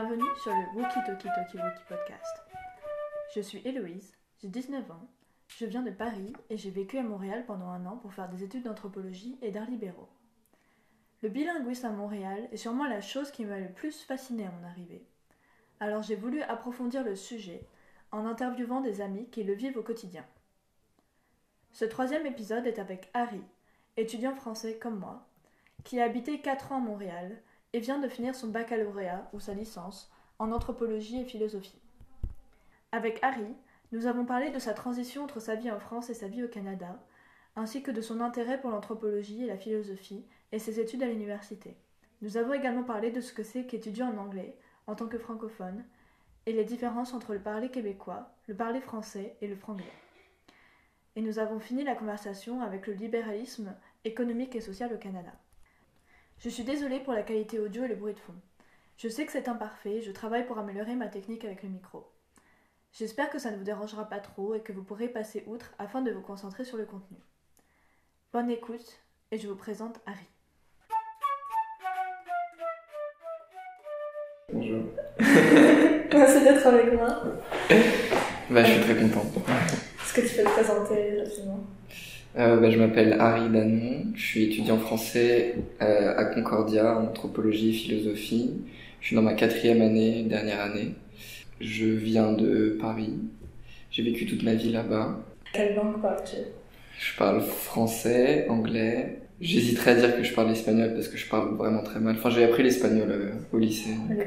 Bienvenue sur le Woki Toki Toki Woki Podcast. Je suis Héloïse, j'ai 19 ans, je viens de Paris et j'ai vécu à Montréal pendant un an pour faire des études d'anthropologie et d'arts libéraux. Le bilinguisme à Montréal est sûrement la chose qui m'a le plus fascinée à mon arrivée. Alors j'ai voulu approfondir le sujet en interviewant des amis qui le vivent au quotidien. Ce troisième épisode est avec Harry, étudiant français comme moi, qui a habité 4 ans à Montréal et vient de finir son baccalauréat ou sa licence en anthropologie et philosophie. Avec Harry, nous avons parlé de sa transition entre sa vie en France et sa vie au Canada, ainsi que de son intérêt pour l'anthropologie et la philosophie et ses études à l'université. Nous avons également parlé de ce que c'est qu'étudier en anglais, en tant que francophone, et les différences entre le parler québécois, le parler français et le franglais. Et nous avons fini la conversation avec le libéralisme économique et social au Canada. Je suis désolée pour la qualité audio et le bruit de fond. Je sais que c'est imparfait, je travaille pour améliorer ma technique avec le micro. J'espère que ça ne vous dérangera pas trop et que vous pourrez passer outre afin de vous concentrer sur le contenu. Bonne écoute et je vous présente Harry. Bonjour. Merci d'être avec moi. Je suis très content. Est-ce que tu peux te présenter rapidement ? Je m'appelle Harry Danon, je suis étudiant français à Concordia en anthropologie et philosophie. Je suis dans ma 4e année, dernière année. Je viens de Paris. J'ai vécu toute ma vie là-bas. Quelle langue parles-tu ? Je parle français, anglais. J'hésiterais à dire que je parle espagnol parce que je parle vraiment très mal. Enfin, j'ai appris l'espagnol au lycée. Donc,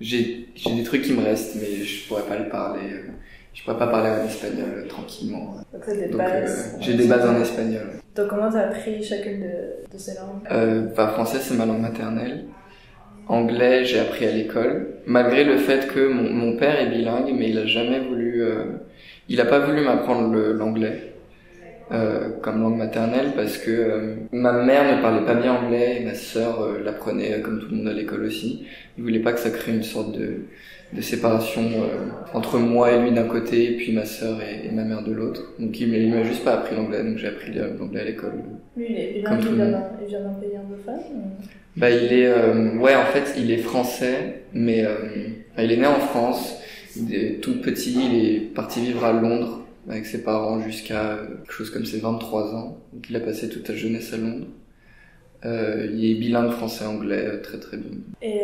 j'ai des trucs qui me restent, mais je pourrais pas le parler. Je pourrais pas parler en espagnol tranquillement. Donc c'est des bases. J'ai des bases en espagnol. Donc comment t'as appris chacune de ces langues ? Français, c'est ma langue maternelle. Anglais, j'ai appris à l'école. Malgré le fait que mon père est bilingue, mais il a jamais voulu... il a pas voulu m'apprendre l'anglais comme langue maternelle parce que ma mère ne parlait pas bien anglais et ma sœur l'apprenait comme tout le monde à l'école aussi. Il voulait pas que ça crée une sorte de séparation entre moi et lui d'un côté et puis ma sœur et ma mère de l'autre. Donc il m'a juste pas appris l'anglais, donc j'ai appris l'anglais à l'école. Lui, il vient d'un pays anglophone ou... En fait, il est français, mais il est né en France. Il est tout petit, il est parti vivre à Londres avec ses parents jusqu'à quelque chose comme ses 23 ans. Donc il a passé toute sa jeunesse à Londres. Il est bilingue français-anglais, très très bien. Et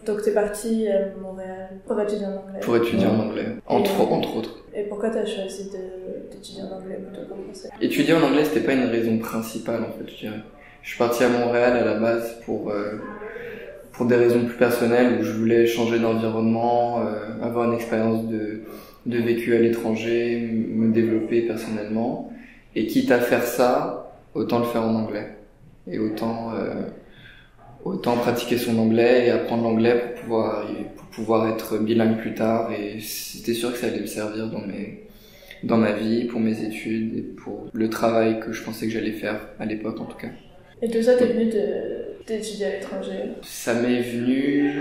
donc t'es parti à Montréal pour étudier en anglais ? Pour étudier en anglais, entre autres. Et pourquoi t'as choisi d'étudier en anglais plutôt qu'en français ? Étudier en anglais, c'était pas une raison principale en fait, je dirais. Je suis parti à Montréal à la base pour des raisons plus personnelles où je voulais changer d'environnement, avoir une expérience de vécu à l'étranger, me développer personnellement. Et quitte à faire ça, autant le faire en anglais. Et autant pratiquer son anglais et apprendre l'anglais pour pouvoir être bilingue plus tard. Et c'était sûr que ça allait me servir dans ma vie, pour mes études et pour le travail que je pensais que j'allais faire à l'époque en tout cas. Et tout ça t'es venu d'étudier à l'étranger ? Ça m'est venu...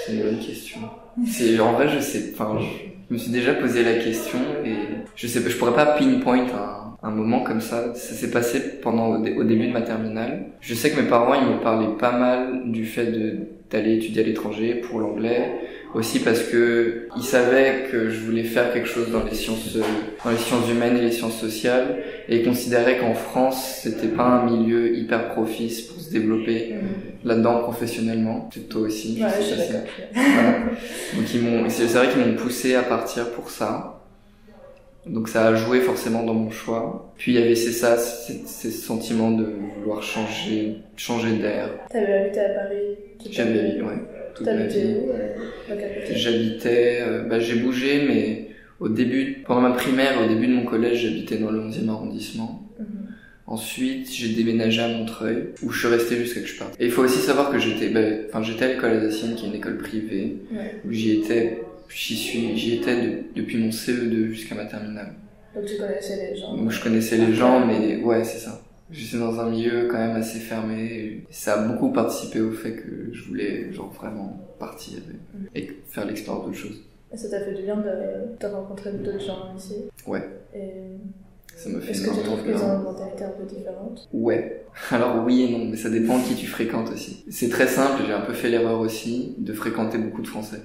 C'est une bonne question. En vrai, je me suis déjà posé la question et je pourrais pas pinpoint un moment comme ça. Ça s'est passé au début de ma terminale. Je sais que mes parents, ils me parlaient pas mal du fait d'aller étudier à l'étranger pour l'anglais. Aussi parce que ils savaient que je voulais faire quelque chose dans les sciences humaines et les sciences sociales et ils considéraient qu'en France, c'était pas un milieu hyper propice pour se développer là-dedans professionnellement. Peut-être toi aussi. Ouais, je suis d'accord. Voilà. Donc c'est vrai qu'ils m'ont poussé à partir pour ça. Donc ça a joué forcément dans mon choix. Puis il y avait ces sentiments de vouloir changer d'air. T'avais habité à Paris ? J'avais, ouais, toute ma vie. J'habitais, j'ai bougé, mais pendant ma primaire, au début de mon collège, j'habitais dans le 11e arrondissement. Ensuite, j'ai déménagé à Montreuil, où je suis resté jusqu'à que je parte. Et il faut aussi savoir que j'étais à l'école alsacienne, qui est une école privée, où j'y étais depuis mon CE2 jusqu'à ma terminale. Donc tu connaissais les gens ? Donc je connaissais les gens, mais ouais, c'est ça. J'étais dans un milieu quand même assez fermé, et ça a beaucoup participé au fait que je voulais vraiment partir et faire l'expérience d'autres choses. Et ça t'a fait du bien de rencontrer d'autres gens ici ? Ouais. Ça me fait Est-ce que tu énormément trouves qu'ils peur. ont une mentalité un peu différente? Ouais. Alors oui et non, mais ça dépend qui tu fréquentes aussi. C'est très simple, j'ai un peu fait l'erreur aussi de fréquenter beaucoup de Français.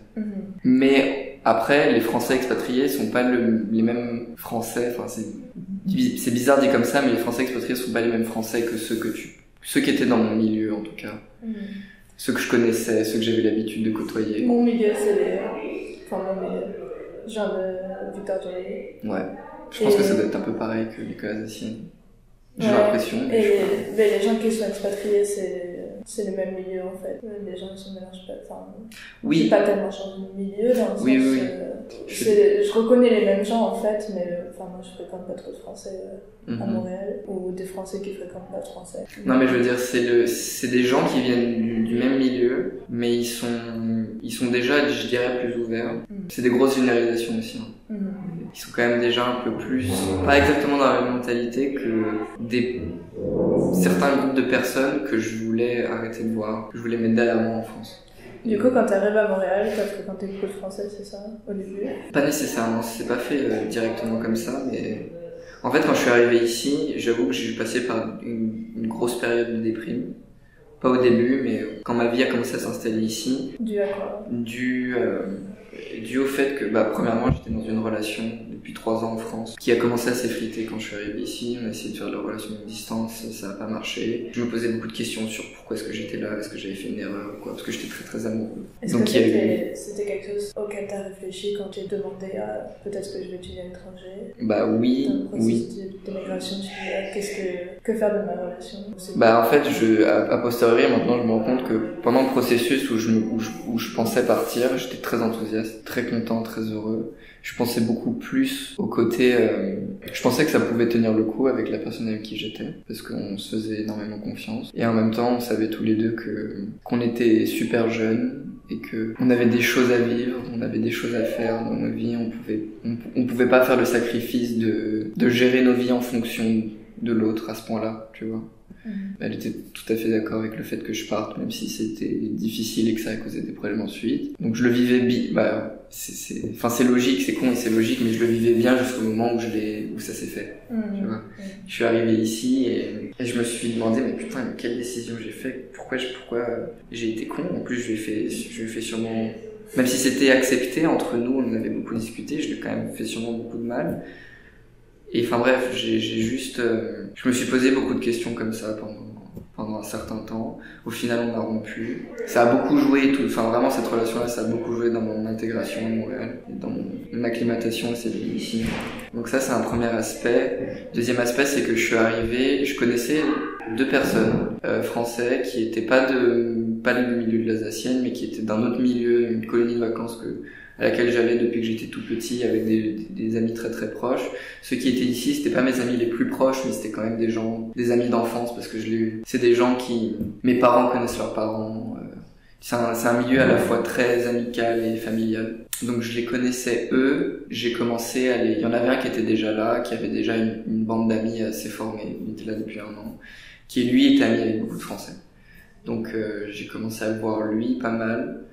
Mais après, les Français expatriés sont pas les mêmes Français, enfin c'est bizarre dit comme ça, mais les Français expatriés sont pas les mêmes Français que ceux qui étaient dans mon milieu en tout cas. Ceux que je connaissais, ceux que j'avais l'habitude de côtoyer. Mon milieu, c'est mon milieu. Genre de Victor Duruy. Ouais. Je pense que ça doit être un peu pareil que l'école alsacienne. J'ai l'impression. Et les gens qui sont expatriés, c'est le même milieu en fait. Les gens qui se mélangent pas. Enfin, oui. J'ai pas tellement changé de milieu dans le sens. Oui. Je reconnais les mêmes gens en fait, mais moi je fréquente pas trop de Français à Montréal, ou des Français qui fréquentent pas de Français. Non mais je veux dire, c'est des gens qui viennent du même milieu, mais ils sont déjà, je dirais, plus ouverts. C'est des grosses généralisations aussi. Hein. Ils sont quand même déjà un peu plus, pas exactement dans la même mentalité que certains groupes de personnes que je voulais arrêter de voir, que je voulais mettre derrière moi en France. Du coup, quand t'arrives à Montréal, t'as fréquenté beaucoup de Français, c'est ça, au début? Pas nécessairement, c'est pas fait directement comme ça, mais en fait, quand je suis arrivé ici, j'avoue que j'ai passé par une grosse période de déprime. Pas au début, mais quand ma vie a commencé à s'installer ici. Dû à quoi? Dû au fait que, premièrement, j'étais dans une relation depuis 3 ans en France, qui a commencé à s'effriter quand je suis arrivé ici. On a essayé de faire de la relation à distance, ça n'a pas marché. Je me posais beaucoup de questions sur pourquoi est-ce que j'étais là, est-ce que j'avais fait une erreur ou quoi, parce que j'étais très très amoureux. Est-ce que c'était quelque chose auquel t'as réfléchi quand tu t'es demandé peut-être que je vais étudier à l'étranger? Oui. Dans le processus d'immigration, tu dis que faire de ma relation? En fait, a posteriori, maintenant, je me rends compte que pendant le processus où je pensais partir, j'étais très enthousiaste, très content, très heureux. Je pensais beaucoup plus au côté... je pensais que ça pouvait tenir le coup avec la personne avec qui j'étais, parce qu'on se faisait énormément confiance. Et en même temps, on savait tous les deux qu'on était super jeunes, et que on avait des choses à vivre, on avait des choses à faire dans nos vies, on pouvait pas faire le sacrifice de gérer nos vies en fonction de l'autre à ce point-là, tu vois. Elle était tout à fait d'accord avec le fait que je parte, même si c'était difficile et que ça a causé des problèmes ensuite. Donc je le vivais c'est logique, c'est con et c'est logique, mais je le vivais bien jusqu'au moment où ça s'est fait. Tu vois. Je suis arrivé ici et je me suis demandé, mais putain, mais quelle décision j'ai fait? Pourquoi j'ai été con? En plus, je lui ai fait sûrement, même si c'était accepté entre nous, on en avait beaucoup discuté, je lui ai quand même fait sûrement beaucoup de mal. Et enfin bref, je me suis posé beaucoup de questions comme ça pendant un certain temps. Au final, on a rompu. Ça a beaucoup joué, vraiment cette relation-là, ça a beaucoup joué dans mon intégration à Montréal, et dans mon acclimatation à cette vie ici. Donc ça, c'est un premier aspect. Deuxième aspect, c'est que je suis arrivé, je connaissais 2 personnes français qui étaient pas du milieu de l'Alsacienne, mais qui étaient d'un autre milieu, une colonie de vacances à laquelle j'allais depuis que j'étais tout petit, avec des amis très très proches. Ceux qui étaient ici, c'était pas mes amis les plus proches, mais c'était quand même des amis d'enfance, parce que c'est des gens mes parents connaissent leurs parents. C'est un milieu à la fois très amical et familial. Donc je les connaissais eux, j'ai commencé à il y en avait un qui était déjà là, qui avait déjà une bande d'amis assez formée, il était là depuis 1 an, qui lui était ami avec beaucoup de Français. Donc j'ai commencé à le voir lui pas mal,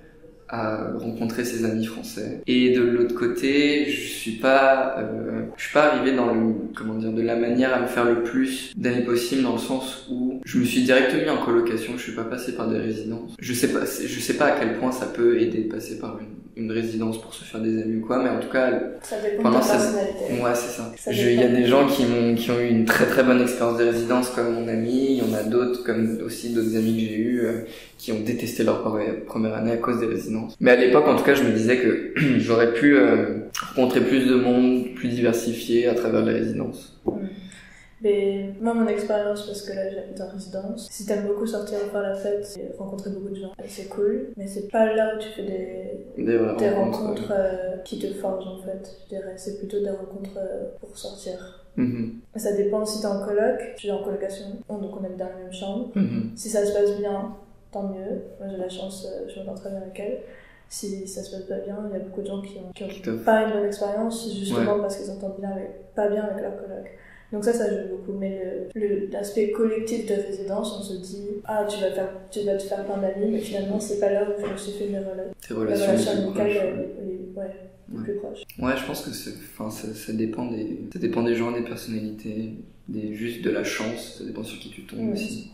à rencontrer ses amis français. Et de l'autre côté, je suis pas arrivé de la manière à me faire le plus d'amis possible, dans le sens où je me suis direct mis en colocation, je suis pas passé par des résidences. Je sais pas à quel point ça peut aider de passer par une résidence pour se faire des amis ou quoi, mais en tout cas, ça dépend de ta personnalité. Ouais, c'est ça. Il y a des gens qui ont eu une très très bonne expérience de résidence comme mon ami, il y en a d'autres, comme aussi d'autres amis que j'ai eu, qui ont détesté leur première année à cause des résidences. Mais à l'époque, en tout cas, je me disais que j'aurais pu rencontrer plus de monde, plus diversifié à travers les résidences. Mais moi, mon expérience, parce que là j'habite en résidence, si t'aimes beaucoup sortir faire la fête et rencontrer beaucoup de gens, c'est cool, mais c'est pas là où tu fais des rencontres qui te forgent en fait, je dirais. C'est plutôt des rencontres pour sortir. Ça dépend si t'es en coloc. Je suis en colocation, donc on habite dans la même chambre. Si ça se passe bien, tant mieux. Moi j'ai la chance, je m'entends très bien avec elle. Si ça se passe pas bien, il y a beaucoup de gens qui ont pas une bonne expérience, justement parce qu'ils s'entendent pas bien avec leur coloc. Donc ça joue beaucoup, mais l'aspect collectif de résidence, on se dit tu vas te faire plein d'amis, mais finalement c'est pas là où je me suis fait mes relations amicales plus proche. Ouais, je pense que ça dépend des gens, des personnalités, juste de la chance, ça dépend sur qui tu tombes aussi.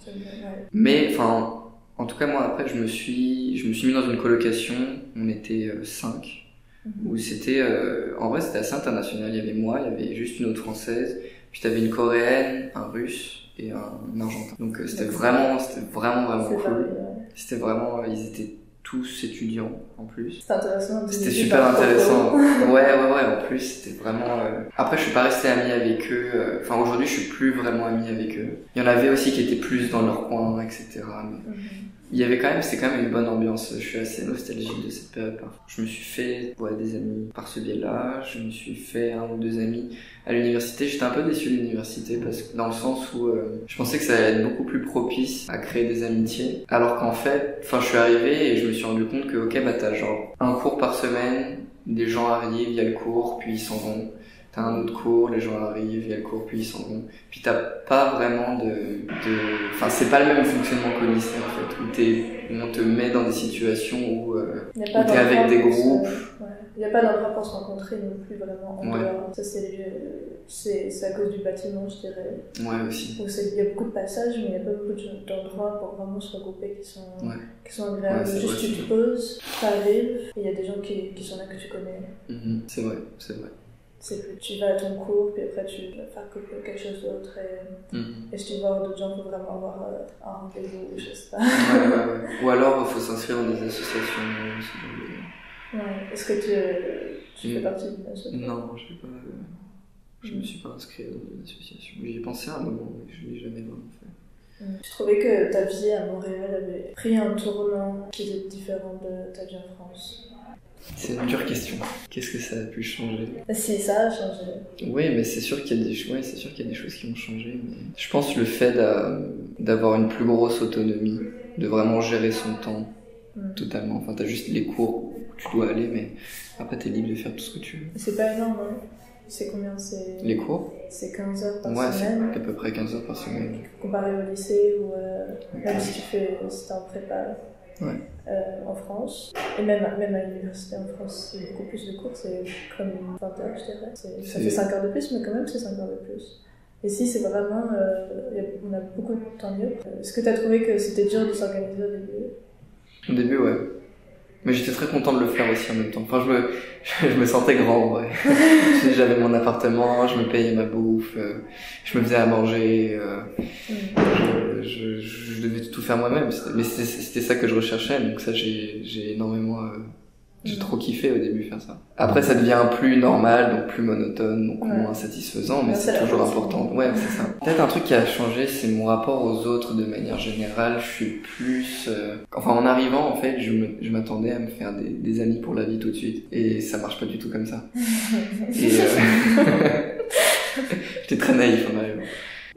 Mais, en tout cas, moi, après, je me suis mis dans une colocation, on était 5, où c'était, en vrai, c'était assez international. Il y avait moi, il y avait juste une autre Française, puis t'avais une Coréenne, un Russe et un Argentin. Donc, c'était vraiment cool. C'était vraiment, ils étaient tous étudiants en plus. C'était intéressant. C'était super intéressant. Ouais, en plus, c'était vraiment... Après, je suis pas resté ami avec eux. Aujourd'hui, je suis plus vraiment ami avec eux. Il y en avait aussi qui étaient plus dans leur coin, etc. Mais il y avait c'était quand même une bonne ambiance. Je suis assez nostalgique de cette période. Je me suis fait des amis par ce biais-là. Je me suis fait 1 ou 2 amis à l'université. J'étais un peu déçu de l'université dans le sens où je pensais que ça allait être beaucoup plus propice à créer des amitiés. Alors qu'en fait, je suis arrivé et je me suis rendu compte que t'as genre un cours par semaine, des gens arrivent, il y a le cours, puis ils s'en vont. T'as un autre cours, les gens arrivent, il y a le cours, puis ils s'en vont. Puis t'as pas vraiment c'est pas le même fonctionnement qu'au lycée, en fait, où on te met dans des situations où t'es avec des groupes. Il n'y a pas d'endroit pour se rencontrer non plus vraiment en dehors. Ça, c'est à cause du bâtiment, je dirais. Ouais, aussi. Il y a beaucoup de passages, mais il n'y a pas beaucoup d'endroits pour vraiment se regrouper qui sont agréables. Juste tu te poses, t'arrives, et il y a des gens qui sont là que tu connais. C'est vrai. Tu vas à ton cours, puis après tu vas faire quelque chose d'autre, et si tu vas voir d'autres gens, il faut vraiment avoir un rendez-vous, je sais pas. Ou alors, il faut s'inscrire dans des associations. Est-ce que tu fais partie d'une association? Non, je me suis pas inscrit dans une association. J'y ai pensé à un moment, mais je ne l'ai jamais vraiment fait. Tu trouvais que ta vie à Montréal avait pris un tournant qui était différent de ta vie en France? C'est une dure question. Qu'est-ce que ça a pu changer? Si, ça a changé. Oui, mais c'est sûr qu'il y a des choses qui ont changé. Mais je pense le fait d'avoir une plus grosse autonomie, de vraiment gérer son temps totalement. T'as juste les cours où tu dois aller, mais après t'es libre de faire tout ce que tu veux. C'est pas énorme, hein? C'est combien Les cours? C'est 15 heures par semaine. Ouais, c'est à peu près 15 heures par semaine. Comparé au lycée ou même si t'es en prépa. En France, et même à l'université en France, c'est beaucoup plus de cours, c'est comme 20 heures, je dirais. Ça fait 5 heures de plus, mais quand même, c'est 5 heures de plus. Et si, c'est vraiment. On a beaucoup de temps libre. Est-ce que tu as trouvé que c'était dur de s'organiser au début? Au début, ouais. Mais j'étais très content de le faire aussi en même temps. Je me sentais grand, en vrai. J'avais mon appartement, je me payais ma bouffe, je me faisais à manger, je devais tout faire moi-même. Mais c'était ça que je recherchais, donc ça, j'ai énormément... J'ai trop kiffé au début faire ça. Après, ça devient plus normal, donc plus monotone, donc moins satisfaisant, mais c'est toujours important. Ouais, c'est ça. Peut-être un truc qui a changé, c'est mon rapport aux autres de manière générale. Je suis plus... en arrivant, en fait, je m'attendais à me faire des amis pour la vie tout de suite. Et ça marche pas du tout comme ça. Et j'étais très naïf en arrivant.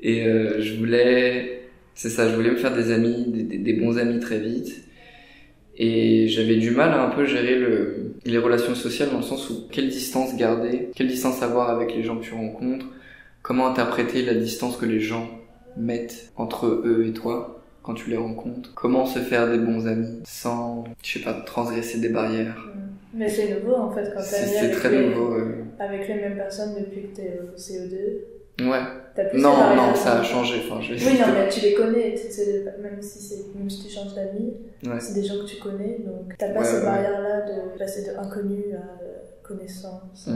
Et je voulais me faire des amis, des bons amis très vite. Et j'avais du mal à un peu gérer les relations sociales dans le sens où quelle distance garder, quelle distance avoir avec les gens que tu rencontres, comment interpréter la distance que les gens mettent entre eux et toi quand tu les rencontres, comment se faire des bons amis sans, transgresser des barrières. Mais c'est nouveau en fait quand t'es ami avec les mêmes personnes depuis que t'es au CE2. Ouais. Non, ça a changé. Oui, non, mais tu les connais, même si tu changes d'amis, c'est des gens que tu connais, donc t'as pas cette barrière-là de passer de inconnu à connaissance.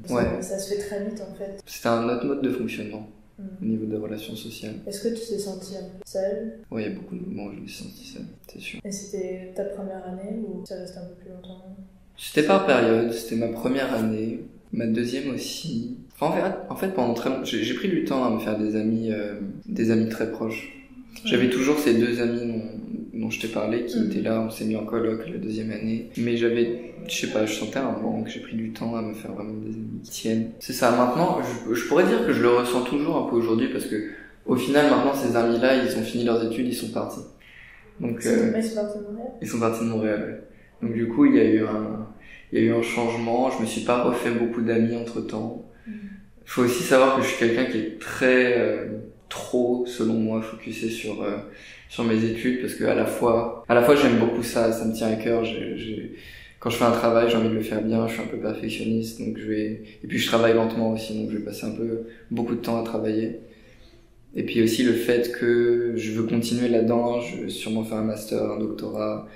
Ça se fait très vite en fait. C'était un autre mode de fonctionnement au niveau des relations sociales. Est-ce que tu t'es senti un peu seule? Oui, il y a beaucoup de moments où je me suis senti seule, c'est sûr. Et c'était ta première année ou ça restait un peu plus longtemps? C'était par période, c'était ma première année. Ma deuxième aussi. En fait, pendant très longtemps, j'ai pris du temps à me faire des amis très proches. J'avais toujours ces 2 amis dont je t'ai parlé qui étaient là, on s'est mis en coloc la deuxième année. Mais je sentais un manque, j'ai pris du temps à me faire vraiment des amis qui tiennent. C'est ça, maintenant, je pourrais dire que je le ressens toujours un peu aujourd'hui parce que au final, maintenant, ces amis-là, ils ont fini leurs études, ils sont partis. Donc, ils sont partis de Montréal? Ils sont partis de Montréal, ouais. Donc du coup, il y a eu un changement, je me suis pas refait beaucoup d'amis entre temps. Faut aussi savoir que je suis quelqu'un qui est très trop, selon moi, focusé sur mes études parce que à la fois j'aime beaucoup ça me tient à cœur, quand je fais un travail, j'ai envie de le faire bien, je suis un peu perfectionniste, donc et puis je travaille lentement aussi, donc je vais passer beaucoup de temps à travailler. Et puis aussi le fait que je veux continuer là-dedans, je veux sûrement faire un master, un doctorat,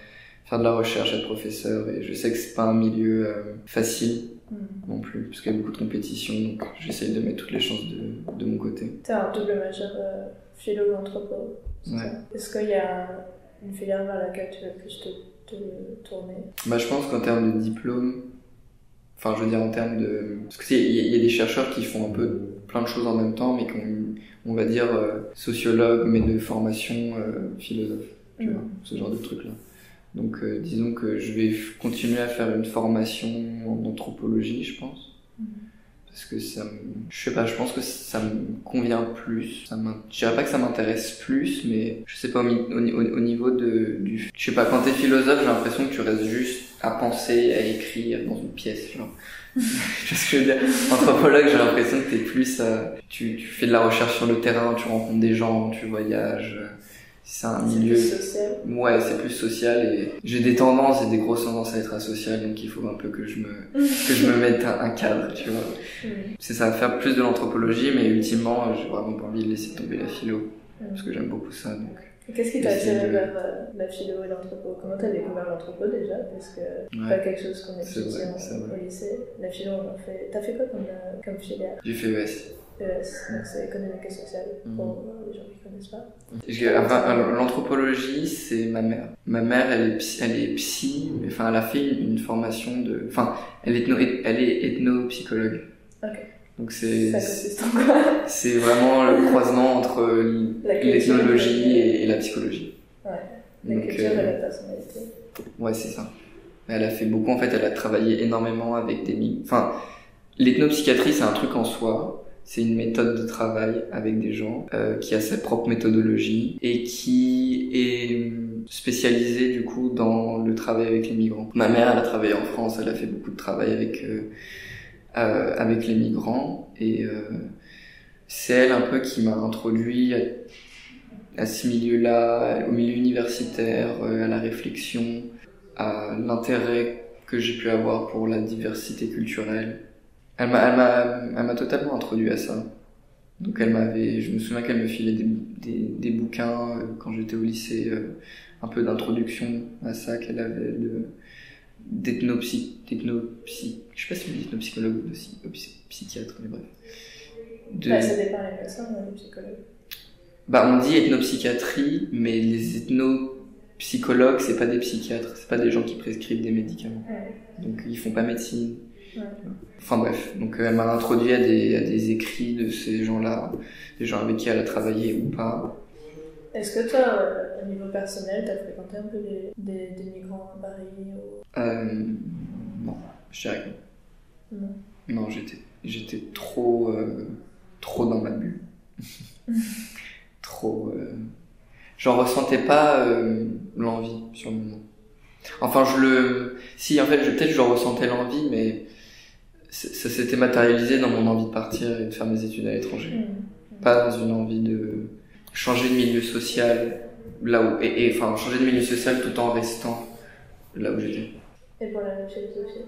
faire de la recherche, être professeur, et je sais que c'est pas un milieu facile non plus, parce qu'il y a beaucoup de compétition, donc j'essaye de mettre toutes les chances de mon côté. T'as un double majeur philo ou anthropo, c'est ça? Est-ce qu'il y a une filière vers laquelle tu vas plus te tourner? Je pense qu'en termes de diplôme, enfin je veux dire en termes de... Parce qu'il y a des chercheurs qui font un peu plein de choses en même temps, mais qui ont, on va dire, sociologue, mais de formation philosophe, tu vois, ce genre de trucs-là. Donc disons que je vais continuer à faire une formation en anthropologie, je pense. Parce que je sais pas, je pense que ça me convient plus. Je dirais pas que ça m'intéresse plus, mais je sais pas, au niveau je sais pas, quand t'es philosophe, j'ai l'impression que tu restes juste à penser, à écrire dans une pièce, genre. Tu vois ce que je veux dire? Anthropologue, j'ai l'impression que t'es plus, tu fais de la recherche sur le terrain, tu rencontres des gens, tu voyages. C'est un milieu. C'est plus social. Ouais, c'est plus social et j'ai des tendances et des grosses tendances à être asocial, donc il faut un peu que je me mette un cadre, tu vois. C'est ça, faire plus de l'anthropologie, mais ultimement, j'ai vraiment pas envie de laisser tomber la philo, parce que j'aime beaucoup ça, donc. Et qu'est-ce qui t'a attiré vers la philo et l'anthropo? Comment t'as découvert l'anthropo déjà? Parce que c'est pas quelque chose qu'on étudie au lycée. La philo, on en fait. T'as fait quoi comme filière? J'ai fait ES. Donc c'est économique et social, pour les gens qui connaissent pas. L'anthropologie, c'est ma mère. Ma mère, elle est psy, enfin, elle a fait une formation enfin, elle est ethnopsychologue. Ok. Donc ça consiste en quoi? C'est vraiment le croisement entre l'ethnologie et la psychologie. Ouais. La culture et la personnalité. Ouais, c'est ça. Elle a fait beaucoup, en fait, elle a travaillé énormément avec enfin, l'ethnopsychiatrie, c'est un truc en soi. C'est une méthode de travail avec des gens qui a sa propre méthodologie et qui est spécialisée du coup dans le travail avec les migrants. Ma mère, elle a travaillé en France, elle a fait beaucoup de travail avec les migrants et c'est elle un peu qui m'a introduit à ce milieu-là, au milieu universitaire, à la réflexion, à l'intérêt que j'ai pu avoir pour la diversité culturelle. Elle m'a totalement introduit à ça. Donc je me souviens qu'elle me filait des bouquins quand j'étais au lycée, un peu d'introduction à ça qu'elle avait je sais pas si on dit ethnopsychologue ou psychiatre, mais bref. Ça dépend des personnes, les psychologues. On dit ethnopsychiatrie, mais les ethnopsychologues, c'est pas des psychiatres, c'est pas des gens qui prescrivent des médicaments. Donc ils font pas médecine. Enfin bref, donc elle m'a introduit à des écrits de ces gens-là, des gens avec qui elle a travaillé ou pas. Est-ce que toi, au niveau personnel, t'as fréquenté un peu des migrants à Paris Non, je dirais que non. Non, j'étais trop dans ma bulle. Trop. J'en ressentais pas l'envie sur le moment. Enfin, si, en fait, peut-être je ressentais l'envie, mais ça s'était matérialisé dans mon envie de partir et de faire mes études à l'étranger. Pas dans une envie de changer de milieu social, enfin, changer de milieu social tout en restant là où j'étais. Et pour la philosophie?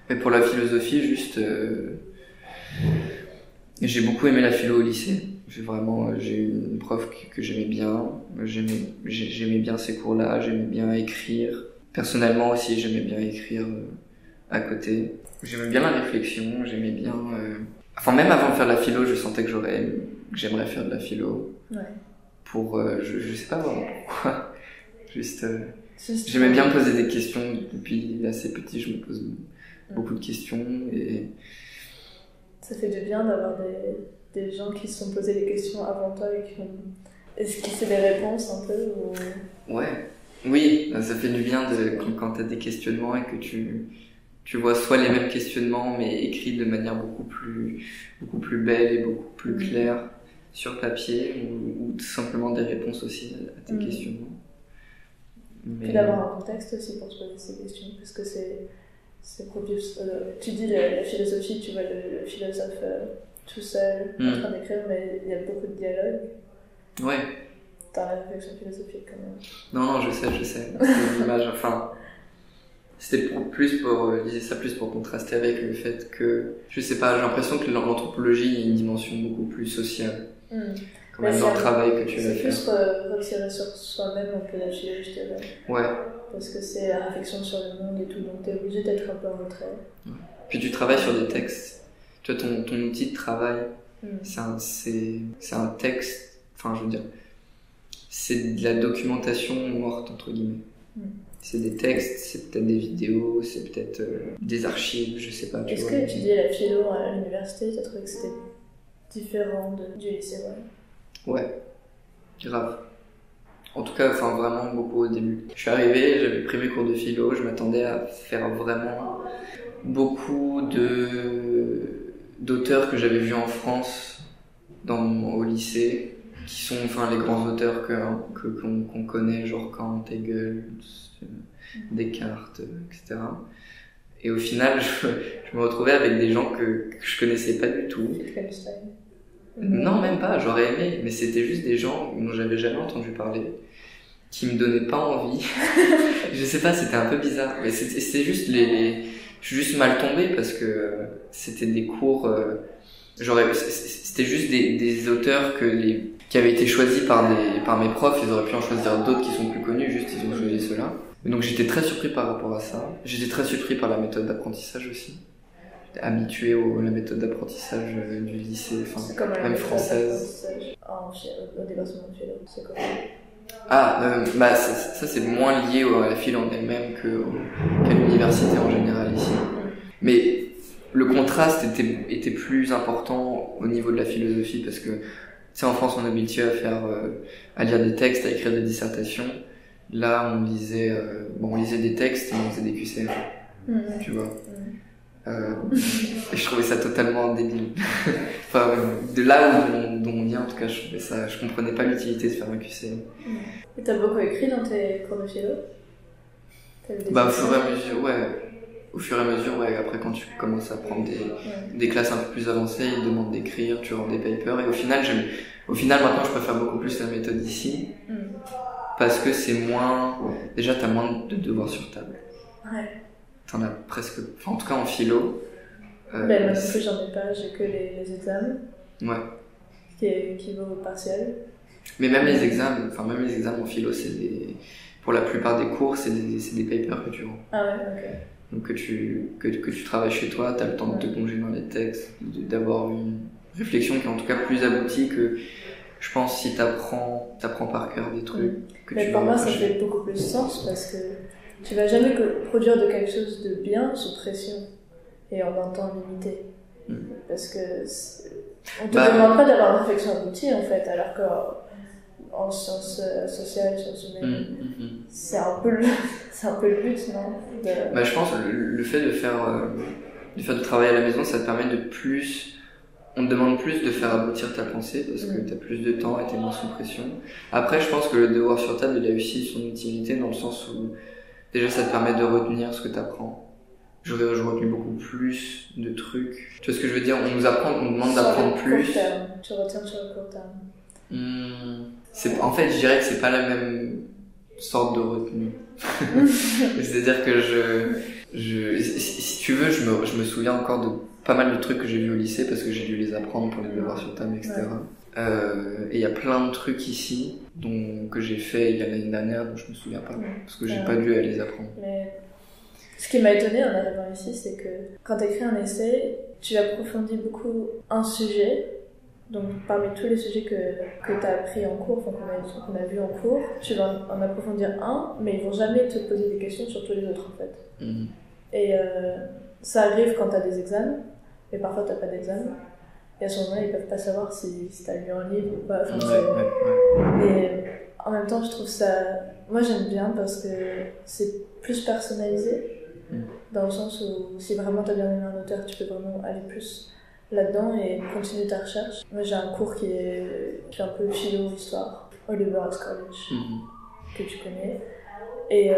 Et pour la philosophie, juste, j'ai beaucoup aimé la philo au lycée. J'ai eu une prof que j'aimais bien. J'aimais bien ces cours-là, j'aimais bien écrire. Personnellement aussi, j'aimais bien écrire à côté. J'aimais bien la réflexion, j'aimais bien... Enfin, même avant de faire de la philo, je sentais que j'aimerais faire de la philo. Ouais. Pour... je sais pas vraiment pourquoi. Juste... j'aimais bien me poser des questions. Depuis assez petit, je me pose beaucoup de questions. Et... Ça fait du bien d'avoir des gens qui se sont posés des questions avant toi et qui ont esquissé des réponses un peu ou... Ouais. Oui, ça fait du bien quand t'as des questionnements et que tu vois soit les mêmes questionnements mais écrits de manière beaucoup plus belle et beaucoup plus claire sur papier ou tout simplement des réponses aussi à tes questionnements. Mais... Puis d'avoir un contexte aussi pour se poser ces questions parce que c'est propulse. Tu dis la philosophie, tu vois le philosophe tout seul en train d'écrire, mais il y a beaucoup de dialogue. Ouais. Dans la réflexion philosophique quand même. Non, je sais. C'est une image, enfin... C'était plus pour, je disais ça plus pour contraster avec le fait que, je sais pas, j'ai l'impression que l'anthropologie, il y a une dimension beaucoup plus sociale. Quand même dans le travail que tu vas faire. C'est plus retirer sur soi-même un peu la philo, je dirais. Ouais. Parce que c'est la réflexion sur le monde et tout, donc t'es obligé d'être un peu en retrait. Ouais. Puis tu travailles sur des textes. Tu vois, ton outil de travail, c'est un texte, enfin je veux dire, c'est de la documentation morte, entre guillemets. C'est des textes, c'est peut-être des vidéos, c'est peut-être des archives, je sais pas. Est-ce que étudier la philo à l'université, t'as trouvé que c'était différent du lycée, Ouais, grave. En tout cas, enfin vraiment beaucoup au début. Je suis arrivé, j'avais pris mes cours de philo, je m'attendais à faire vraiment beaucoup d'auteurs que j'avais vus en France au lycée, qui sont enfin les grands auteurs qu'on connaît, genre Kant, Hegel, Descartes, etc. Et au final, je me retrouvais avec des gens que je connaissais pas du tout. Non, même pas, j'aurais aimé, mais c'était juste des gens dont j'avais jamais entendu parler, qui me donnaient pas envie. Je sais pas, c'était un peu bizarre, mais c'était juste je suis juste mal tombé parce que c'était des cours, c'était juste des auteurs qui avaient été choisis par mes profs, ils auraient pu en choisir d'autres qui sont plus connus, juste ils ont choisi ceux-là. Donc j'étais très surpris par rapport à ça. J'étais très surpris par la méthode d'apprentissage aussi. Habitué à la méthode d'apprentissage du lycée, enfin même française. Au département de philo, c'est quoi? Bah ça c'est moins lié à la philo en elle-même qu'à l'université en général ici. Mais le contraste était plus important au niveau de la philosophie parce que tu sais en France on est habitué à lire des textes, à écrire des dissertations. Là on lisait des textes et on faisait des QCM, tu vois. Et je trouvais ça totalement débile. Enfin, de là d'où on vient, en tout cas, je comprenais pas l'utilité de faire un QCM. Et t'as beaucoup écrit dans tes cours de philo? Bah, au fur et à mesure, ouais. Après, quand tu commences à prendre des classes un peu plus avancées, ils te demandent d'écrire, tu rends des papers, et au final, maintenant, je préfère beaucoup plus la méthode ici. Parce que c'est déjà, t'as moins de devoirs sur table. Ouais. T'en as presque, en tout cas en philo. Moi non plus j'en ai pas, j'ai que les examens. Ouais. Qui vont au partiel. Mais même les examens en philo, pour la plupart des cours, c'est des papers que tu rends. Ah ouais, ok. Donc que tu travailles chez toi, t'as le temps de te plonger dans les textes, d'avoir une réflexion qui est en tout cas plus aboutie que, je pense, si t'apprends par cœur des trucs. Mais pour moi ça fait beaucoup plus sens parce que tu vas jamais produire de quelque chose de bien sous pression et en un temps limité. Parce que on te demande pas d'avoir une réflexion aboutie en fait, alors qu'en sciences sociales, sciences humaines, c'est un peu le but, non? Je pense que le fait de faire du travail à la maison, ça te permet on te demande plus de faire aboutir ta pensée parce que t'as plus de temps et t'es moins sous pression. Après, je pense que le devoir sur table, il a aussi son utilité dans le sens où déjà, ça te permet de retenir ce que tu apprends. J'aurais retenu beaucoup plus de trucs. Tu vois ce que je veux dire? On nous demande d'apprendre plus. Court terme. Tu retiens sur le court terme. En fait, je dirais que c'est pas la même sorte de retenue. C'est-à-dire que si tu veux, je me souviens encore de pas mal de trucs que j'ai vus au lycée parce que j'ai dû les apprendre pour les devoirs sur table, etc. Et il y a plein de trucs ici que j'ai fait il y a l'année dernière dont je me souviens pas parce que j'ai pas dû les apprendre. Mais ce qui m'a étonné en arrivant ici, c'est que quand tu écris un essai, tu approfondis beaucoup un sujet. Donc parmi tous les sujets que tu as appris en cours, qu'on a vu en cours, tu vas en approfondir un, mais ils vont jamais te poser des questions sur tous les autres en fait. Et ça arrive quand tu as des examens, mais parfois t'as pas d'examen. Et à ce moment-là, ils peuvent pas savoir si t'as lu un livre ou pas. Et en même temps, je trouve ça... Moi, j'aime bien parce que c'est plus personnalisé. Dans le sens où si vraiment t'as bien aimé un auteur, tu peux vraiment aller plus là-dedans et continuer ta recherche. Moi, j'ai un cours qui est un peu philo-histoire, Oliver College, que tu connais. Et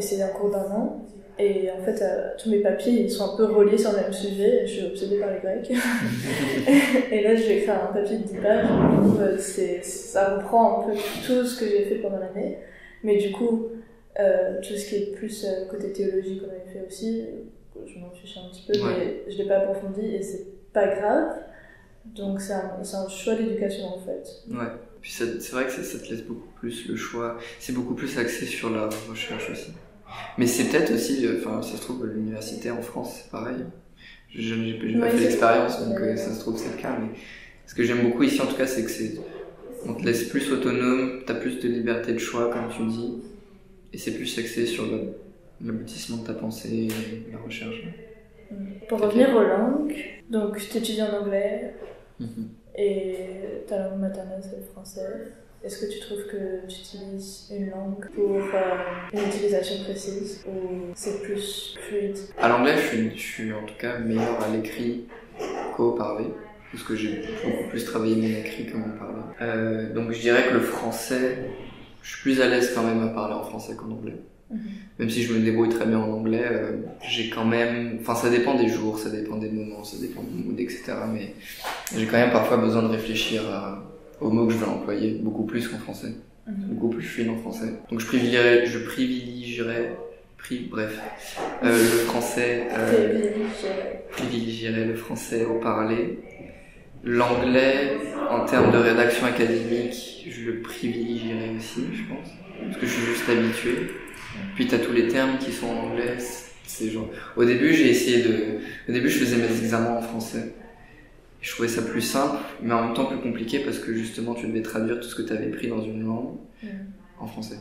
c'est un cours d'1 an. Et en fait, tous mes papiers, ils sont un peu reliés sur le même sujet. Je suis obsédée par les Grecs. Et là, je vais écrire un papier de 10 pages. Ça reprend un peu tout ce que j'ai fait pendant l'année. Mais du coup, Tout ce qui est plus côté théologique, on avait fait aussi, je m'en fiche un petit peu, Ouais. mais je l'ai pas approfondi et c'est pas grave. Donc c'est un choix d'éducation en fait. Ouais. Puis c'est vrai que ça te laisse beaucoup plus le choix. C'est beaucoup plus axé sur la recherche aussi. Mais c'est peut-être aussi, enfin, ça se trouve, l'université en France, c'est pareil. J'ai pas fait l'expérience, donc ça se trouve, c'est le cas. Mais ce que j'aime beaucoup ici, en tout cas, c'est que on te laisse plus autonome, t'as plus de liberté de choix, comme tu dis, et c'est plus axé sur l'aboutissement de ta pensée, la recherche. Pour revenir aux langues, donc tu étudies en anglais Mhm. et ta langue maternelle c'est le français. Est-ce que tu trouves que tu utilises une langue pour une utilisation précise ou c'est plus fluide? À l'anglais, je suis en tout cas meilleur à l'écrit qu'au parler, parce que j'ai beaucoup plus travaillé mon écrit que mon parler. Donc je dirais que le français, je suis plus à l'aise quand même à parler en français qu'en anglais. Même si je me débrouille très bien en anglais, j'ai quand même... Enfin, ça dépend des jours, ça dépend des moments, ça dépend du mood, etc. Mais j'ai quand même parfois besoin de réfléchir aux mots que je vais employer, beaucoup plus qu'en français. Beaucoup plus fluide en français. Donc je privilégierais le français... privilégierais le français au parler. L'anglais, en termes de rédaction académique, je le privilégierais aussi, je pense. Parce que je suis juste habitué. Puis t'as tous les termes qui sont en anglais, c'est genre... Au début, je faisais mes examens en français. Je trouvais ça plus simple, mais en même temps plus compliqué parce que justement tu devais traduire tout ce que tu avais pris dans une langue en français.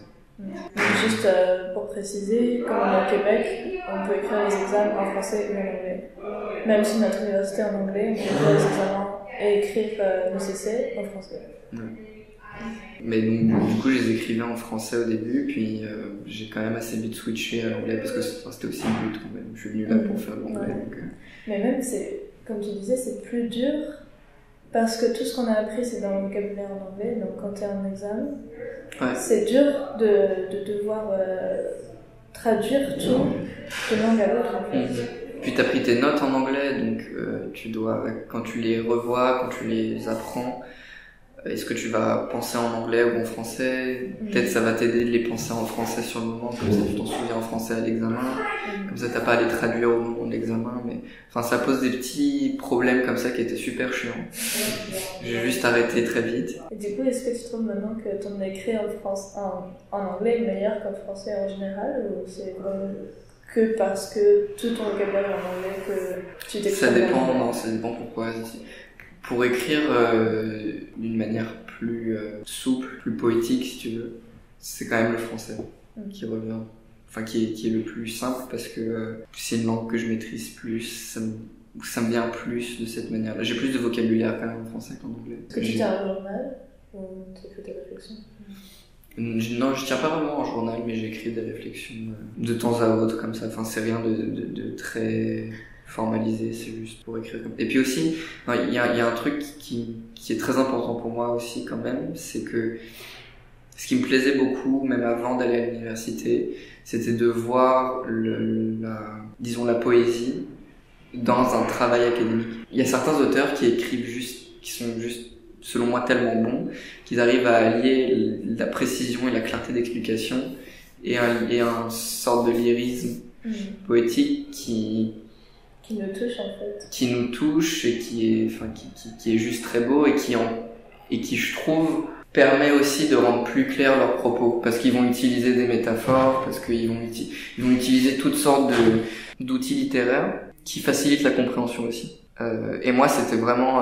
Juste pour préciser, comme on est au Québec, on peut écrire les examens en français ou en anglais. Même si notre université est en anglais, on peut écrire les examens et écrire nos essais en français. Ouais. Mais donc du coup je les écrivais en français au début, puis j'ai quand même assez vite switché à l'anglais parce que c'était aussi le but quand même. Je suis venu là pour faire l'anglais. Ouais. Donc, Mais même, comme tu disais, c'est plus dur parce que tout ce qu'on a appris c'est dans le vocabulaire en anglais, donc quand tu es en examen, c'est dur de devoir traduire tout de langue à l'autre en fait. Puis t'as pris tes notes en anglais, donc tu dois, quand tu les revois, quand tu les apprends, est-ce que tu vas penser en anglais ou en français? Peut-être ça va t'aider de les penser en français sur le moment, comme ça tu t'en souviens en français à l'examen. Comme ça t'as pas à les traduire au moment de l'examen, mais enfin ça pose des petits problèmes comme ça qui étaient super chiants. J'ai juste arrêté très vite. Et du coup, est-ce que tu trouves maintenant que ton écrit en anglais est meilleur qu'en français en général, ou c'est vraiment que parce que tout ton vocabulaire est en anglais que tu t'exprimes? Ça dépend pourquoi. Pour écrire d'une manière plus souple, plus poétique si tu veux, c'est quand même le français qui revient. Enfin, qui est le plus simple parce que c'est une langue que je maîtrise plus, ça me vient plus de cette manière-là. J'ai plus de vocabulaire quand même en français qu'en anglais. Est-ce que tu tiens un journal ou tu écris tes réflexions? Non, je tiens pas vraiment un journal, mais j'écris des réflexions de temps à autre comme ça. Enfin, c'est rien de très formalisé, c'est juste pour écrire. Et puis aussi, il y a un truc qui est très important pour moi aussi quand même, c'est que ce qui me plaisait beaucoup, même avant d'aller à l'université, c'était de voir la poésie dans un travail académique. Il y a certains auteurs qui sont juste, selon moi, tellement bons, qu'ils arrivent à allier la précision et la clarté d'explication et un sorte de lyrisme poétique qui nous touche en fait. Qui nous touche et qui est juste très beau et qui je trouve permet aussi de rendre plus clair leurs propos parce qu'ils vont utiliser des métaphores, parce qu'ils vont utiliser toutes sortes d'outils littéraires qui facilitent la compréhension aussi. Et moi c'était vraiment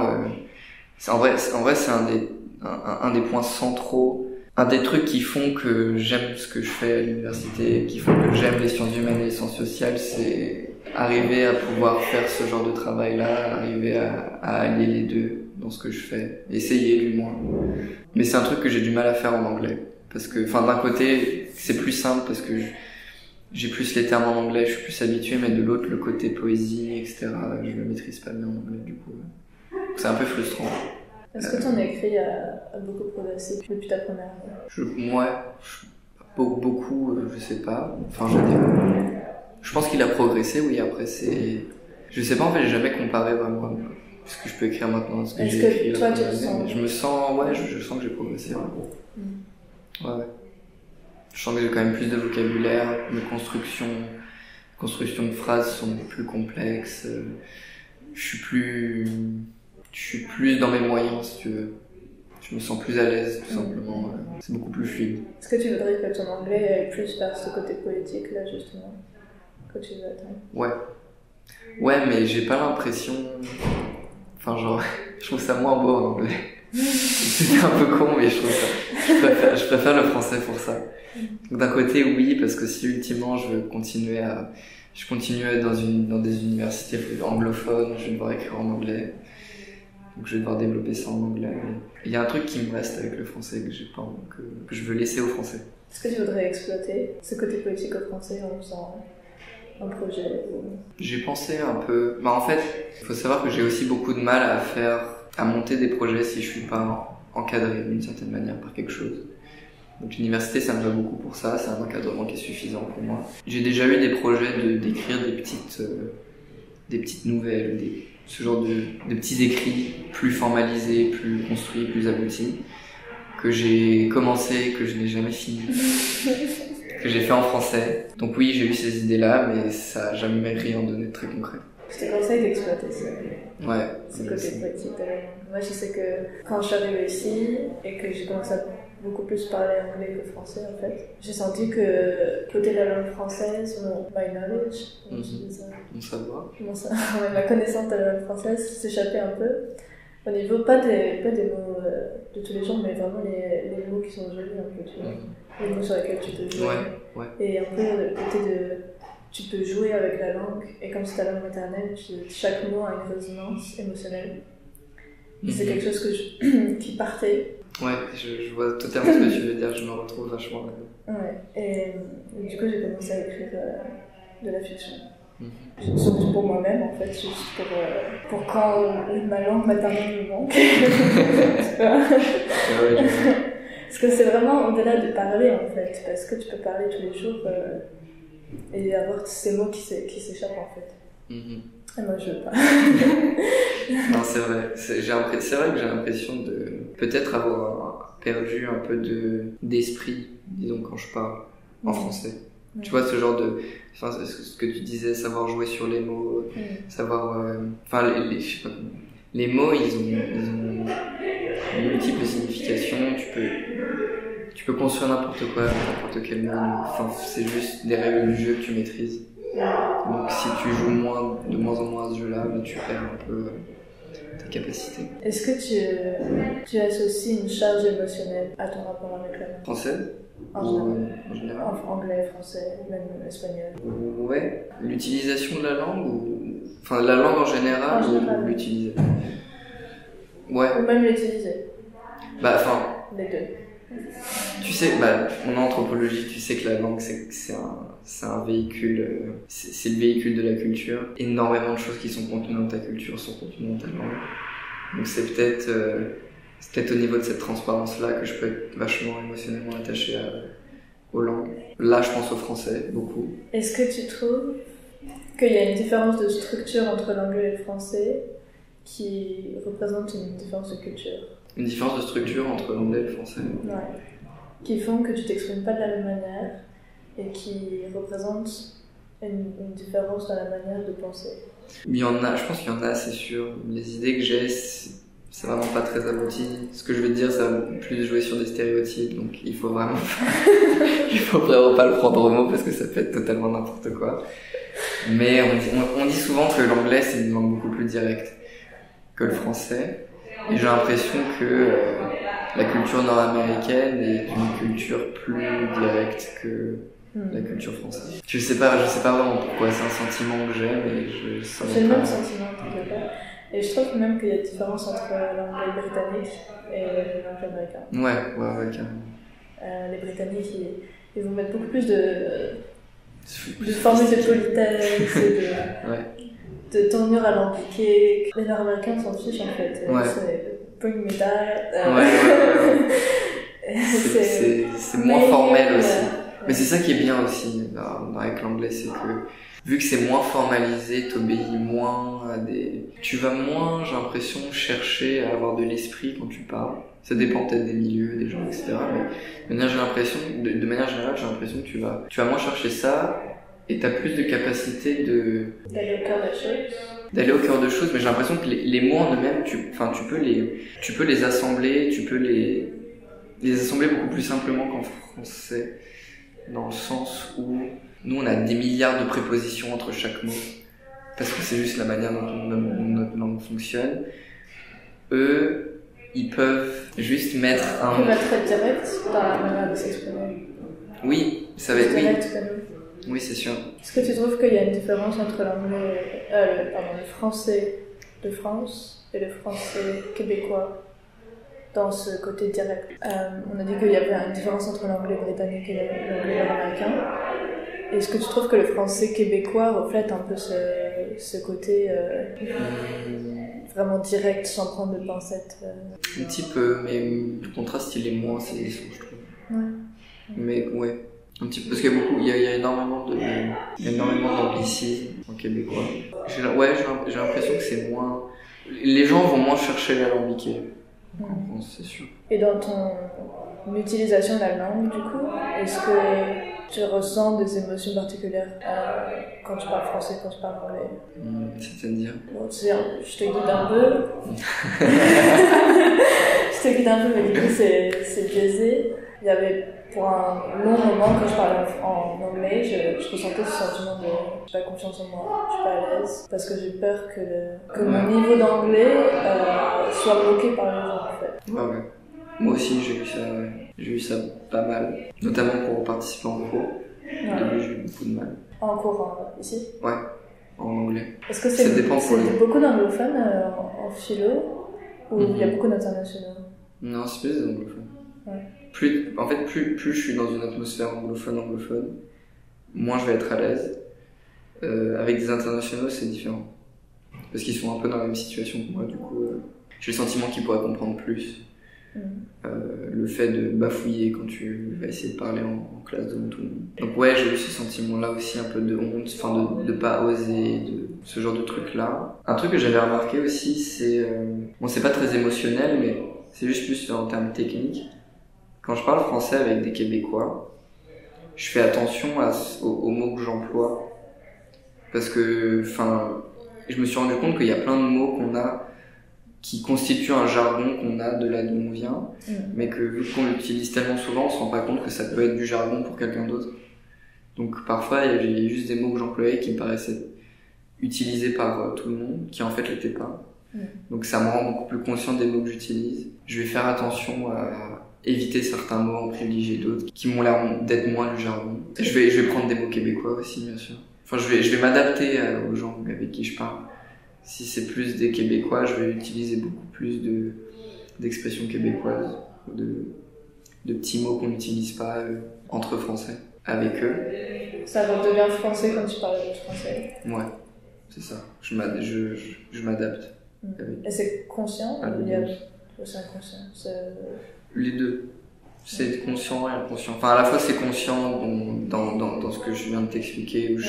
en vrai c'est un des points centraux, un des trucs qui font que j'aime ce que je fais à l'université, qui font que j'aime les sciences humaines et les sciences sociales, c'est arriver à pouvoir faire ce genre de travail-là, arriver à allier les deux dans ce que je fais, essayer du moins. Mais c'est un truc que j'ai du mal à faire en anglais, parce que, enfin, d'un côté, c'est plus simple parce que j'ai plus les termes en anglais, je suis plus habitué, mais de l'autre, le côté poésie, etc., je le maîtrise pas bien en anglais, du coup. C'est un peu frustrant. Est-ce que ton écrit a beaucoup progressé depuis ta première année? Beaucoup, je sais pas. Enfin, je pense qu'il a progressé, oui, après c'est... Je sais pas, en fait, j'ai jamais comparé vraiment ce que je peux écrire maintenant, ce que j'ai écrit. Est-ce que toi, tu te sens... Je me sens, je sens que j'ai progressé, ouais. Ouais. Je sens que j'ai quand même plus de vocabulaire, de construction de phrases sont plus complexes. Je suis plus dans mes moyens, si tu veux. Je me sens plus à l'aise, tout simplement. C'est beaucoup plus fluide. Est-ce que tu voudrais que ton anglais aille plus vers ce côté politique, là, justement, que tu veux atteindre? Ouais, mais j'ai pas l'impression... Enfin, genre, je trouve ça moins beau en anglais. C'est un peu con, mais je trouve ça... Je préfère le français pour ça. Donc, d'un côté, oui, parce que si ultimement je veux continuer à être dans des universités anglophones, je vais devoir écrire en anglais. Donc je vais devoir développer ça en anglais. Il y a un truc qui me reste avec le français que j'ai pas, que je veux laisser au français. Est-ce que tu voudrais exploiter ce côté politique au français en faisant un projet J'ai pensé un peu... en fait, il faut savoir que j'ai aussi beaucoup de mal à monter des projets si je suis pas encadré d'une certaine manière par quelque chose. Donc l'université, ça me va beaucoup pour ça, c'est un encadrement qui est suffisant pour moi. J'ai déjà eu des projets d'écrire des petites nouvelles, ce genre de petits écrits plus formalisés, plus construits, plus aboutis, que j'ai commencé, que je n'ai jamais fini, que j'ai fait en français. Donc oui, j'ai eu ces idées-là, mais ça n'a jamais rien donné de très concret. Je te conseille d'exploiter ça. Ouais. Ce côté politique de la langue. Moi, je sais que quand je suis arrivée ici et que j'ai commencé à beaucoup plus parler anglais que français, en fait, j'ai senti que côté de la langue française, my knowledge, mon savoir, ma connaissance de la langue française s'échappait un peu. Au niveau, pas des mots de tous les jours, mais vraiment les mots qui sont jolis un peu, tu vois. Les mots sur lesquels tu peux jouer. Ouais. Et un peu le côté de... Tu peux jouer avec la langue, et comme c'est ta langue maternelle, chaque mot a une résonance émotionnelle. C'est quelque chose qui partait. Ouais, je vois totalement ce que tu veux dire, je me retrouve vachement là-dedans. Ouais, et du coup j'ai commencé à écrire de la fiction. Surtout pour moi-même en fait, juste pour quand ma langue maternelle me manque. Parce que c'est vraiment au-delà de parler en fait, parce que tu peux parler tous les jours et avoir ces mots qui s'échappent en fait. Et moi je veux pas. Non, c'est vrai. C'est vrai que j'ai l'impression de peut-être avoir perdu un peu d'esprit, disons, quand je parle en français. Tu vois, ce genre de... Enfin, ce que tu disais, savoir jouer sur les mots, savoir... Enfin, je sais pas comment... Les mots, ils ont multiples significations. Tu peux construire n'importe quoi, n'importe quel mot. Enfin, c'est juste des règles du jeu que tu maîtrises. Donc si tu joues de moins en moins à ce jeu-là, tu perds un peu tes capacités. Est-ce que tu associes une charge émotionnelle à ton rapport avec la langue française? En général. Anglais, français, même espagnol. Ouais. L'utilisation de la langue enfin la langue en général ou l'utiliser? Ouais. Ou même l'utiliser. Les deux. Tu sais, en anthropologie, tu sais que la langue, c'est un véhicule, c'est le véhicule de la culture. Énormément de choses qui sont contenues dans ta culture sont contenues dans ta langue. Donc c'est peut-être au niveau de cette transparence-là que je peux être vachement émotionnellement attaché aux langues. Là, je pense au français, beaucoup. Est-ce que tu trouves qu'il y a une différence de structure entre l'anglais et le français qui représente une différence de culture? Une différence de structure entre l'anglais et le français. Ouais. Qui font que tu t'exprimes pas de la même manière et qui représentent une différence dans la manière de penser. Il y en a, je pense qu'il y en a, c'est sûr. Les idées que j'ai, c'est vraiment pas très abouti. Ce que je veux dire, ça va plus jouer sur des stéréotypes, donc il faut vraiment pas le prendre au mot parce que ça peut être totalement n'importe quoi. Mais on dit souvent que l'anglais c'est une langue beaucoup plus directe que le français. Et j'ai l'impression que la culture nord-américaine est une culture plus directe que la culture française. Je sais pas vraiment pourquoi, c'est un sentiment que j'ai, mais j'ai le même sentiment quelque part. Et je trouve même qu'il y a une différence entre l'anglais britannique et l'anglais américain. Ouais, carrément. Les Britanniques, ils vont mettre beaucoup plus de formules de politesse et de tournure alambiquée. Les Nord-Américains s'en fichent en fait. C'est bring me that. C'est moins formel aussi. Mais c'est ça qui est bien aussi avec l'anglais, c'est que vu que c'est moins formalisé, t'obéis moins à des... Tu vas moins, j'ai l'impression, chercher à avoir de l'esprit quand tu parles. Ça dépend peut-être des milieux, des gens, etc. Mais de manière générale, j'ai l'impression que tu vas moins chercher ça et t'as plus de capacité d'aller au cœur des choses. D'aller au cœur de choses, mais j'ai l'impression que les mots en eux-mêmes, tu peux les assembler, tu peux les assembler beaucoup plus simplement qu'en français, dans le sens où nous on a des milliards de prépositions entre chaque mot, parce que c'est juste la manière dont notre langue fonctionne. Eux, ils peuvent juste mettre un... Ils peuvent être direct dans la manière de s'exprimer. Oui, ça va être... Oui, c'est sûr. Est-ce que tu trouves qu'il y a une différence entre le français de France et le français québécois dans ce côté direct? On a dit qu'il y avait une différence entre l'anglais britannique et l'anglais américain. Est-ce que tu trouves que le français québécois reflète un peu ce côté vraiment direct, sans prendre de pincettes? Un petit peu, mais le contraste il est moins saisissant, je trouve. Ouais. Mais ouais. Un petit peu, parce qu'il y a beaucoup, il y a énormément d'anglicisme en québécois. J'ai l'impression que c'est moins, les gens vont moins chercher l'alambiqué en France, c'est sûr. Et dans ton utilisation de la langue, du coup, est-ce que tu ressens des émotions particulières quand tu parles français, quand tu parles anglais? C'est-à-dire? Bon, tu sais, je te guide un peu. Mais du coup, c'est biaisé. Il y avait, pour un long moment, quand je parlais en anglais, je ressentais ce sentiment de j'ai pas confiance en moi, je suis pas à l'aise, parce que j'ai peur que mon niveau d'anglais soit bloqué par les gens, en fait. Ouais. Moi aussi, j'ai eu ça pas mal, notamment pour participer en cours. Au début, j'ai eu beaucoup de mal. En cours, ici? Ouais, en anglais. Est-ce que c'est beaucoup d'anglophones en philo, ou il y a beaucoup d'internationaux? Non, c'est plus des anglophones. Ouais. Plus je suis dans une atmosphère anglophone, moins je vais être à l'aise. Avec des internationaux, c'est différent. Parce qu'ils sont un peu dans la même situation que moi, du coup, j'ai le sentiment qu'ils pourraient comprendre plus. Le fait de bafouiller quand tu vas essayer de parler en classe devant tout le monde. Donc ouais, j'ai eu ce sentiment-là aussi, un peu de honte, de pas oser, de ce genre de truc-là. Un truc que j'avais remarqué aussi, c'est... bon, c'est pas très émotionnel, mais c'est juste plus en termes techniques. Quand je parle français avec des Québécois, je fais attention aux mots que j'emploie. Parce que, je me suis rendu compte qu'il y a plein de mots qu'on a qui constituent un jargon qu'on a de là d'où on vient, mais que vu qu'on l'utilise tellement souvent, on se rend pas compte que ça peut être du jargon pour quelqu'un d'autre. Donc parfois, il y a juste des mots que j'employais qui me paraissaient utilisés par tout le monde, qui en fait l'étaient pas. Donc ça me rend beaucoup plus conscient des mots que j'utilise. Je vais faire attention à éviter certains mots, en privilégier d'autres qui m'ont l'air d'être moins du jargon. Je vais prendre des mots québécois aussi, bien sûr. Je vais m'adapter aux gens avec qui je parle. Si c'est plus des Québécois, je vais utiliser beaucoup plus d'expressions québécoises, de petits mots qu'on n'utilise pas entre Français, avec eux. Ça redevient français quand tu parles avec Français. Ouais, c'est ça. Je m'adapte. Et c'est conscient ou c'est inconscient? Les deux. C'est conscient et inconscient. Enfin, à la fois c'est conscient dans ce que je viens de t'expliquer, où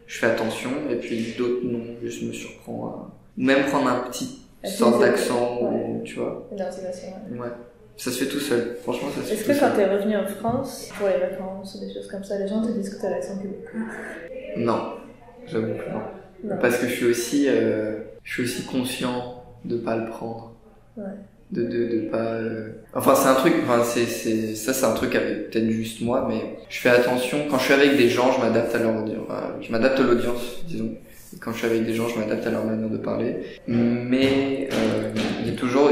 je fais attention, et puis d'autres non, je me surprends à... Même prendre un petit sorte d'accent, ou, tu vois. Une articulation, ouais. Ça se fait tout seul, franchement ça se fait tout seul. Est-ce que quand t'es revenu en France, pour les vacances ou des choses comme ça, les gens te disent que t'as l'accent québécois? Non, j'avoue que non. Parce que je suis aussi conscient de pas le prendre. Ouais. De pas enfin c'est un truc, c'est un truc avec peut-être juste moi, mais je fais attention quand je suis avec des gens, je m'adapte à l'audience, disons. Et quand je suis avec des gens, je m'adapte à leur manière de parler, mais j'ai toujours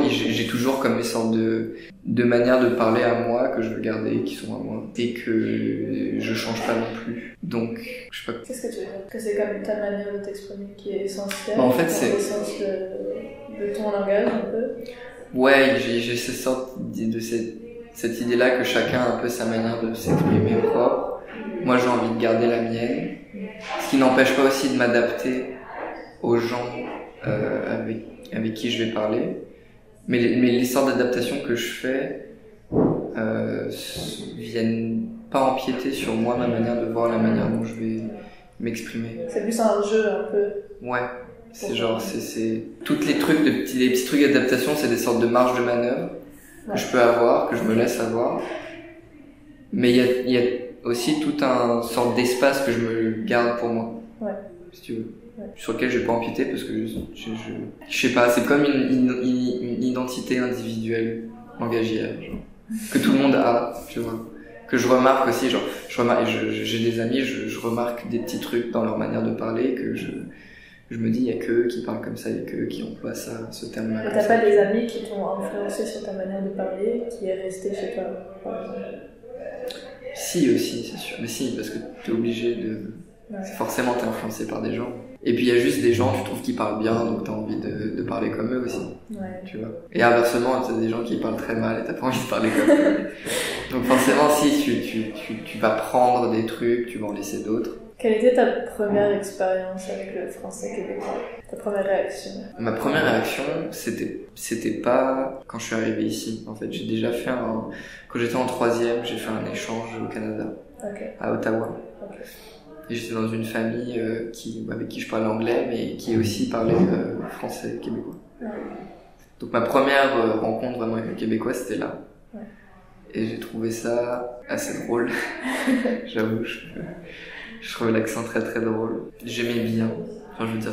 comme des sortes de manières de parler à moi que je veux garder, qui sont à moi, et que je change pas non plus. Donc je sais pas. Qu'est-ce que tu veux dire? Que c'est comme ta manière de t'exprimer qui est essentielle en fait, c'est l'essence de ton langage un peu? Ouais, j'ai cette sorte de cette idée-là que chacun a un peu sa manière de s'exprimer propre. Moi, j'ai envie de garder la mienne. Ce qui n'empêche pas aussi de m'adapter aux gens avec qui je vais parler. Mais les sortes d'adaptations que je fais, viennent pas empiéter sur moi, ma manière de voir, la manière dont je vais m'exprimer. C'est plus un jeu un peu. Ouais, c'est genre, c'est toutes les trucs, les petits trucs d'adaptation, c'est des sortes de marges de manœuvre que je peux avoir, que je me laisse avoir. Mais il y a aussi tout un sorte d'espace que je me garde pour moi. Ouais. Si tu veux. Ouais. Sur lequel je vais pas empiéter parce que je sais pas, c'est comme une identité individuelle langagière, genre, que tout le monde a, tu vois. Que je remarque aussi, genre, j'ai des amis, je remarque des petits trucs dans leur manière de parler que je me dis, il y a qu'eux qui parlent comme ça, il y a qu'eux qui emploient ça, ce terme-là. Mais t'as pas des amis qui t'ont influencé sur ta manière de parler, qui est resté chez toi, par exemple? Si, aussi, c'est sûr. Mais si, parce que t'es obligé de... Ouais. Forcément, t'es influencé par des gens. Et puis, il y a juste des gens, tu trouves qu'ils parlent bien, donc t'as envie de parler comme eux aussi. Ouais. Tu vois. Et inversement, t'as des gens qui parlent très mal et t'as pas envie de parler comme eux. Donc forcément, si, tu vas prendre des trucs, tu vas en laisser d'autres. Quelle était ta première expérience avec le français québécois? Ta première réaction? Ma première réaction, c'était pas quand je suis arrivé ici. En fait, j'ai déjà fait quand j'étais en 3e, j'ai fait un échange au Canada. Okay. À Ottawa. Okay. Et j'étais dans une famille avec qui je parlais anglais, mais qui aussi parlait français québécois. Ouais. Donc ma première rencontre vraiment avec le québécois, c'était là. Ouais. Et j'ai trouvé ça assez drôle. J'avoue, je trouvais l'accent très très drôle. J'aimais bien. Enfin, je veux dire,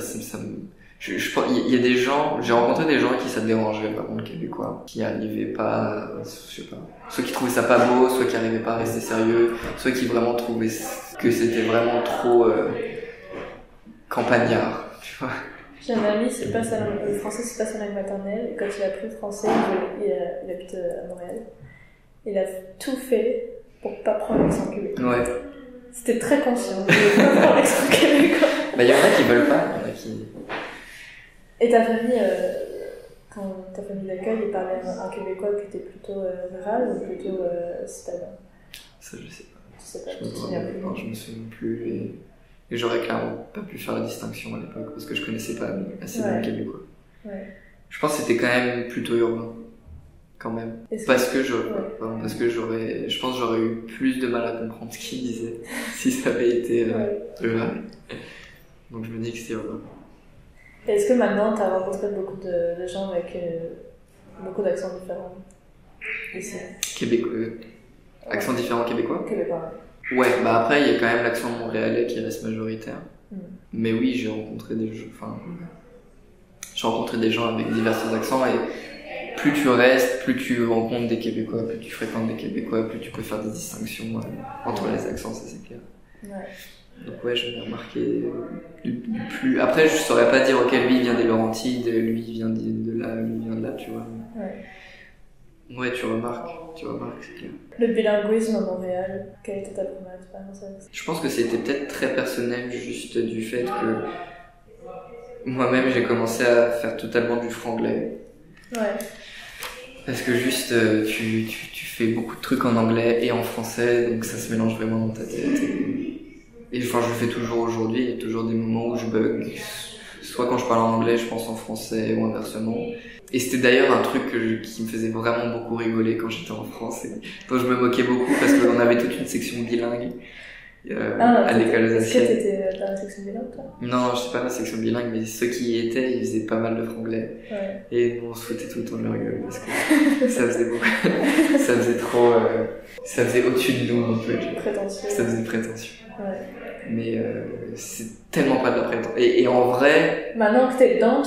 il y a des gens, j'ai rencontré des gens qui ça dérangeait vraiment le québécois, qui arrivaient pas, je sais pas, soit qui trouvaient ça pas beau, soit qui arrivaient pas à rester sérieux, soit qui vraiment trouvaient que c'était vraiment trop campagnard, tu vois. J'ai un ami, le français c'est pas sa langue maternelle, et quand il a appris le français, il habite à Montréal, il a tout fait pour pas prendre l'accent québécois. Ouais. C'était très conscient, il voulait pas prendre l'accent québécois. Bah, il y en a qui veulent pas, il y en a qui... Et ta famille, quand ta famille d'accueil, ils parlaient un québécois qui était plutôt rural ou plutôt citadin? Ça, je sais pas. Tu sais pas, je me souviens plus et j'aurais clairement pas pu faire la distinction à l'époque parce que je connaissais pas assez bien le québécois. Ouais. Je pense que c'était quand même plutôt urbain, quand même. Parce que je pense que j'aurais eu plus de mal à comprendre ce qu'il disait si ça avait été rural. Donc je me dis que c'était urbain. Est-ce que maintenant tu as rencontré beaucoup de gens avec beaucoup d'accents différents ici? Québécois. Accent différent québécois? Québécois. Ouais, bah après il y a quand même l'accent montréalais qui reste majoritaire. Mais oui, j'ai rencontré des gens avec divers accents et plus tu restes, plus tu rencontres des Québécois, plus tu fréquentes des Québécois, plus tu peux faire des distinctions entre les accents, ça c'est clair. Ouais. Donc ouais, j'ai remarqué plus. Après, je saurais pas dire ok, lui il vient des Laurentides, lui il vient de là, lui il vient de là, tu vois. Ouais, tu remarques, c'est clair. Le bilinguisme à Montréal, quelle était ta première expérience avec ça? Je pense que c'était peut-être très personnel, juste du fait que moi-même j'ai commencé à faire totalement du franglais. Ouais. Parce que juste tu fais beaucoup de trucs en anglais et en français, donc ça se mélange vraiment dans ta tête. Et enfin, je le fais toujours aujourd'hui, il y a toujours des moments où je bug. Soit quand je parle en anglais, je pense en français ou inversement. Et c'était d'ailleurs un truc qui me faisait vraiment beaucoup rigoler quand j'étais en France, et dont je me moquais beaucoup parce qu'on avait toute une section bilingue à l'école alsacienne. Est-ce que t'étais dans la section bilingue, toi? Non, je sais pas dans la section bilingue, mais ceux qui y étaient, ils faisaient pas mal de franglais. Ouais. Et on se foutait tout le temps de leur gueule parce que ça faisait beaucoup. Ça faisait trop. Ça faisait au-dessus de nous un peu. Prétentieux. Ça faisait prétentieux. Ouais. Mais c'est tellement pas de la prétention. Et en vrai... Maintenant que t'es dedans,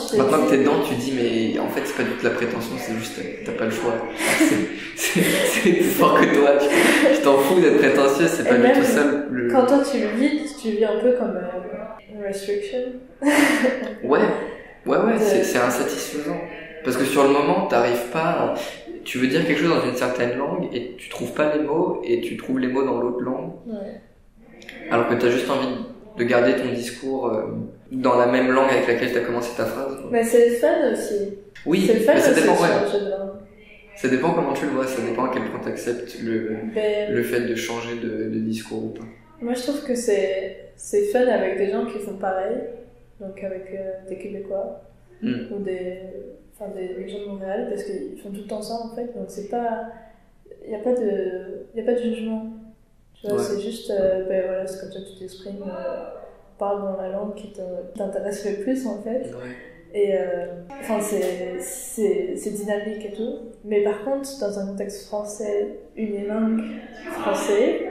tu dis, mais en fait, c'est pas du tout de la prétention, c'est juste, t'as pas le choix. C'est plus fort que toi. Tu t'en fous d'être prétentieux, c'est pas du tout ça le... Quand toi tu le vis, tu vis un peu comme une restriction. Ouais, c'est insatisfaisant. Parce que sur le moment, t'arrives pas... Tu veux dire quelque chose dans une certaine langue et tu trouves pas les mots et tu trouves les mots dans l'autre langue. Ouais. Alors que t'as juste envie de garder ton discours dans la même langue avec laquelle t'as commencé ta phrase. Mais c'est le fun aussi. Oui, c'est le fun mais ça aussi dépend, ça dépend comment tu le vois, ça dépend à quel point t'acceptes le fait de changer de discours ou pas. Moi je trouve que c'est fun avec des gens qui font pareil, donc avec des Québécois ou des gens de Montréal, parce qu'ils font tout le temps ça en fait, donc c'est pas... il n'y a pas de jugement. Tu vois, c'est juste, voilà, c'est comme ça que tu t'exprimes. Parle dans la langue qui t'intéresse le plus, en fait. Et c'est dynamique et tout. Mais par contre, dans un contexte français, unilingue français,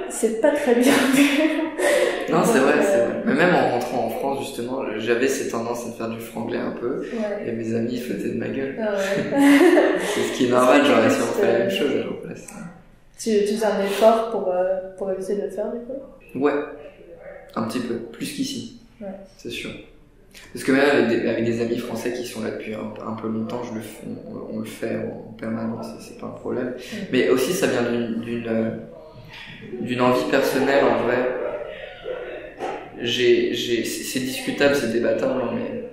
c'est pas très bien. Non, c'est vrai. Mais même en rentrant en France, justement, j'avais cette tendance à me faire du franglais un peu. Et mes amis foutaient de ma gueule. C'est ce qui est normal, genre, si on fait la même chose à leur place. Tu fais un effort pour éviter de le faire, du coup? Ouais, un petit peu, plus qu'ici, c'est sûr. Parce que même avec des amis français qui sont là depuis un peu longtemps, on le fait en permanence, c'est pas un problème. Mais aussi, ça vient d'une envie personnelle, en vrai. C'est discutable, c'est débattable, mais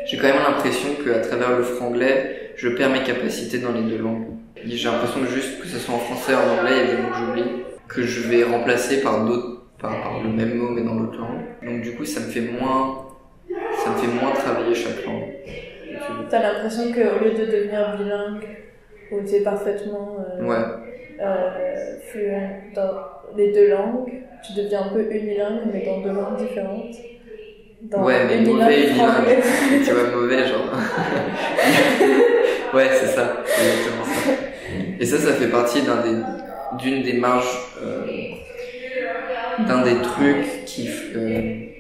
j'ai quand même l'impression qu'à travers le franglais, je perds mes capacités dans les deux langues. J'ai l'impression que juste que ce soit en français ou en anglais, il y a des mots que j'oublie, que je vais remplacer par le même mot mais dans l'autre langue. Donc du coup, ça me fait moins travailler chaque langue. T'as l'impression qu'au lieu de devenir bilingue, où tu es parfaitement fluent dans les deux langues, tu deviens un peu unilingue mais dans deux langues différentes. Mais mauvais unilingue. Tu vois, mauvais genre. Ouais, c'est ça, c'est exactement ça. Et ça fait partie d'une des marges, d'un des trucs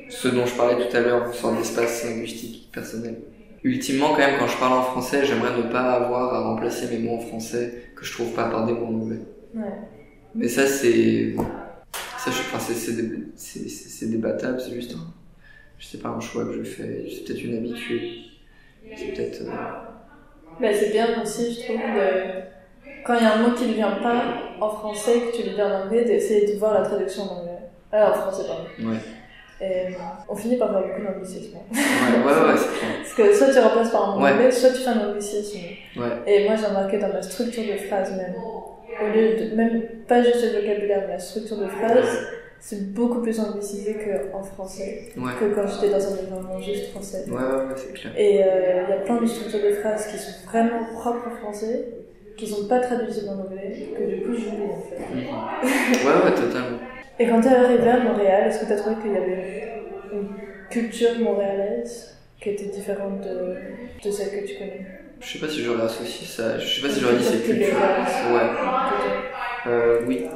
ce dont je parlais tout à l'heure, une sorte d'espace linguistique personnel. Ultimement, quand même, quand je parle en français, j'aimerais ne pas avoir à remplacer mes mots en français que je trouve pas par des mots en anglais. Mais ça, c'est débattable, c'est juste je sais pas, un choix que je fais, c'est peut-être une habitude. C'est peut-être... c'est bien aussi, je trouve, quand il y a un mot qui ne vient pas en français, que tu le dis en anglais, d'essayer de voir la traduction en anglais. En français, pardon. Et on finit par faire beaucoup d'anglicisme. C'est clair. Parce que soit tu remplaces par un mot anglais, soit tu fais un anglicisme. Et moi, j'ai remarqué dans ma structure de phrase même, au lieu de, même pas juste le vocabulaire, mais la structure de phrase, c'est beaucoup plus anglicisé qu'en français, que quand j'étais dans un environnement juste français. C'est clair. Et il y a plein de structures de phrases qui sont vraiment propres au français, qui sont pas traduisibles en anglais, que du coup j'oublie en fait. Totalement. Et quand t'es arrivé à Montréal, est-ce que t'as trouvé qu'il y avait une culture montréalaise qui était différente de celle que tu connais? Je sais pas si j'aurais associé ça, je sais pas si j'aurais dit c'est culture. Oui,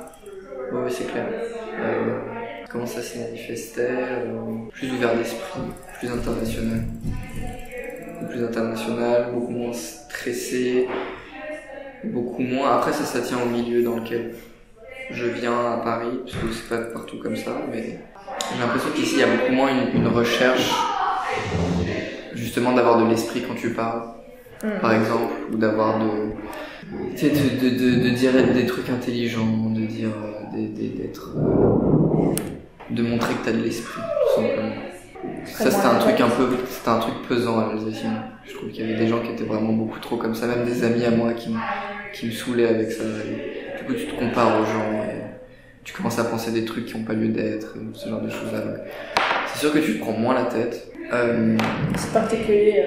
c'est clair. Comment ça se manifestait, plus ouvert d'esprit, plus international, beaucoup moins stressé, beaucoup moins. Après ça tient au milieu dans lequel je viens à Paris, parce que c'est pas partout comme ça, mais j'ai l'impression qu'ici il y a beaucoup moins une recherche justement d'avoir de l'esprit quand tu parles, par exemple, ou d'avoir de dire des trucs intelligents, de dire de montrer que t'as de l'esprit, tout simplement. Ça c'était un truc pesant à l'Alsacien. Je trouve qu'il y avait des gens qui étaient vraiment beaucoup trop comme ça, même des amis à moi qui me saoulaient avec ça. Et du coup tu te compares aux gens et tu commences à penser des trucs qui n'ont pas lieu d'être, ce genre de choses là. Donc, c'est sûr que tu te prends moins la tête. C'est particulier.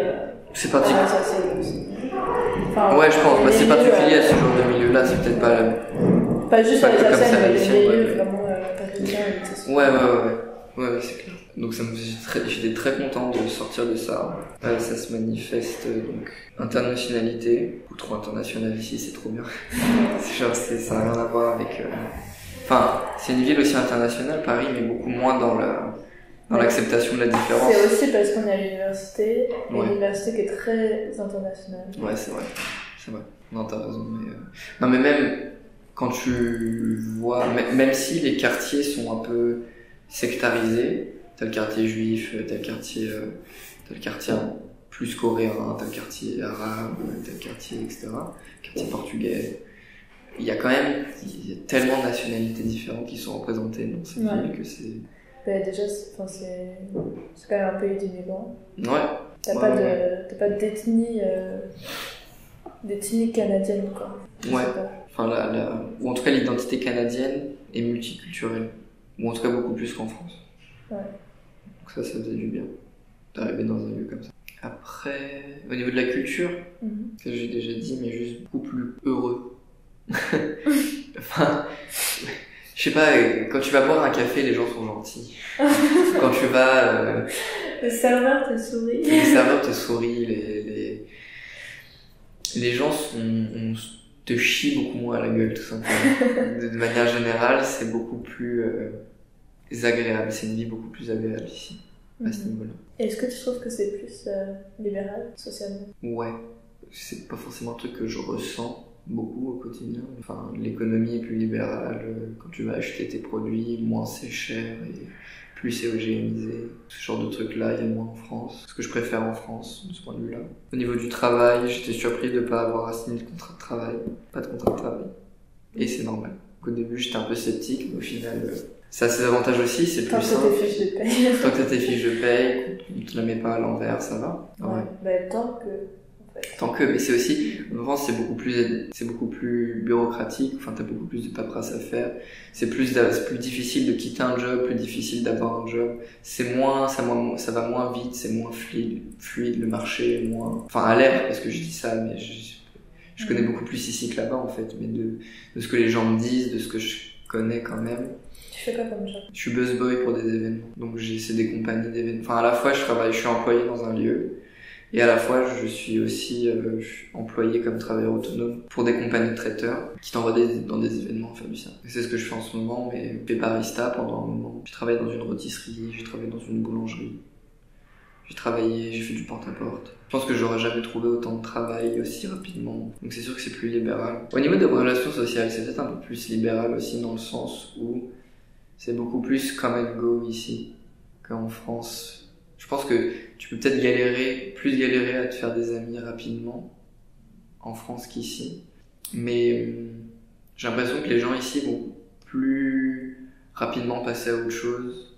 C'est particulier. Je pense. C'est particulier à ce genre de milieu-là. C'est peut-être pas juste à l'Alsacien, mais les milieux vraiment parisiens. Ouais, c'est clair. Donc j'étais très content de sortir de ça. Ça se manifeste donc internationalité, ou trop international ici, c'est trop bien. Ça n'a rien à voir avec. C'est une ville aussi internationale, Paris, mais beaucoup moins dans l'acceptation de la différence. C'est aussi parce qu'on est à l'université, et l'université qui est très internationale. Ouais, c'est vrai. Non, t'as raison. Non, mais même quand tu vois, même si les quartiers sont un peu sectarisés, t'as le quartier juif, t'as le quartier plus coréen, t'as le quartier arabe, t'as le quartier, etc., quartier portugais. Il y a quand même tellement de nationalités différentes qui sont représentées dans cette ville que c'est... Déjà, c'est quand même un pays d'immigrants. T'as pas d'ethnie canadienne, quoi. Ou en tout cas, l'identité canadienne est multiculturelle. Ou en tout cas, beaucoup plus qu'en France. Donc ça faisait du bien d'arriver dans un lieu comme ça. Après, au niveau de la culture, que j'ai déjà dit, mais juste beaucoup plus heureux. Enfin, je sais pas, quand tu vas boire un café, les gens sont gentils. Quand tu vas... Le serveur te sourit. Les serveurs te sourient, les gens te chient beaucoup moins à la gueule, tout simplement. De manière générale, c'est beaucoup plus agréable. C'est une vie beaucoup plus agréable ici, à ce niveau-là. Est-ce que tu trouves que c'est plus libéral, socialement? Ouais, c'est pas forcément un truc que je ressens beaucoup au quotidien. Enfin, l'économie est plus libérale. Quand tu vas acheter tes produits, moins c'est cher et plus c'est OGMisé. Ce genre de trucs-là, il y a moins en France. Ce que je préfère en France, de ce point de vue-là. Au niveau du travail, j'étais surpris de ne pas avoir à signer de contrat de travail. Pas de contrat de travail. Et c'est normal. Au début, j'étais un peu sceptique, mais au final, ça a ses avantages aussi, c'est plus simple. Tant que t'as tes fiches de paye. Tant que t'as tes fiches de paye, qu'on ne te la met pas à l'envers, ça va. Ouais. Bah, tant que... Tant que, mais c'est aussi, en France, c'est beaucoup plus bureaucratique, enfin, t'as beaucoup plus de paperasse à faire, c'est plus difficile de quitter un job, plus difficile d'avoir un job, ça va moins vite, c'est moins fluide, le marché est moins, enfin, à l'air, parce que je dis ça, mais je connais beaucoup plus ici que là-bas, en fait, mais de ce que les gens me disent, de ce que je connais quand même. Tu fais quoi comme job? Je suis busboy pour des événements, donc c'est des compagnies d'événements, enfin, à la fois, je suis employé dans un lieu, et à la fois, je suis aussi employé comme travailleur autonome pour des compagnies de traiteurs qui t'envoient dans des événements faire du service. C'est ce que je fais en ce moment, mais je fais barista pendant un moment. J'ai travaillé dans une rôtisserie, j'ai travaillé dans une boulangerie. J'ai fait du porte-à-porte. Je pense que j'aurais jamais trouvé autant de travail aussi rapidement. Donc c'est sûr que c'est plus libéral. Au niveau des relations sociales, c'est peut-être un peu plus libéral aussi dans le sens où c'est beaucoup plus come and go ici qu'en France. Je pense que tu peux peut-être plus galérer à te faire des amis rapidement en France qu'ici. Mais j'ai l'impression que les gens ici vont plus rapidement passer à autre chose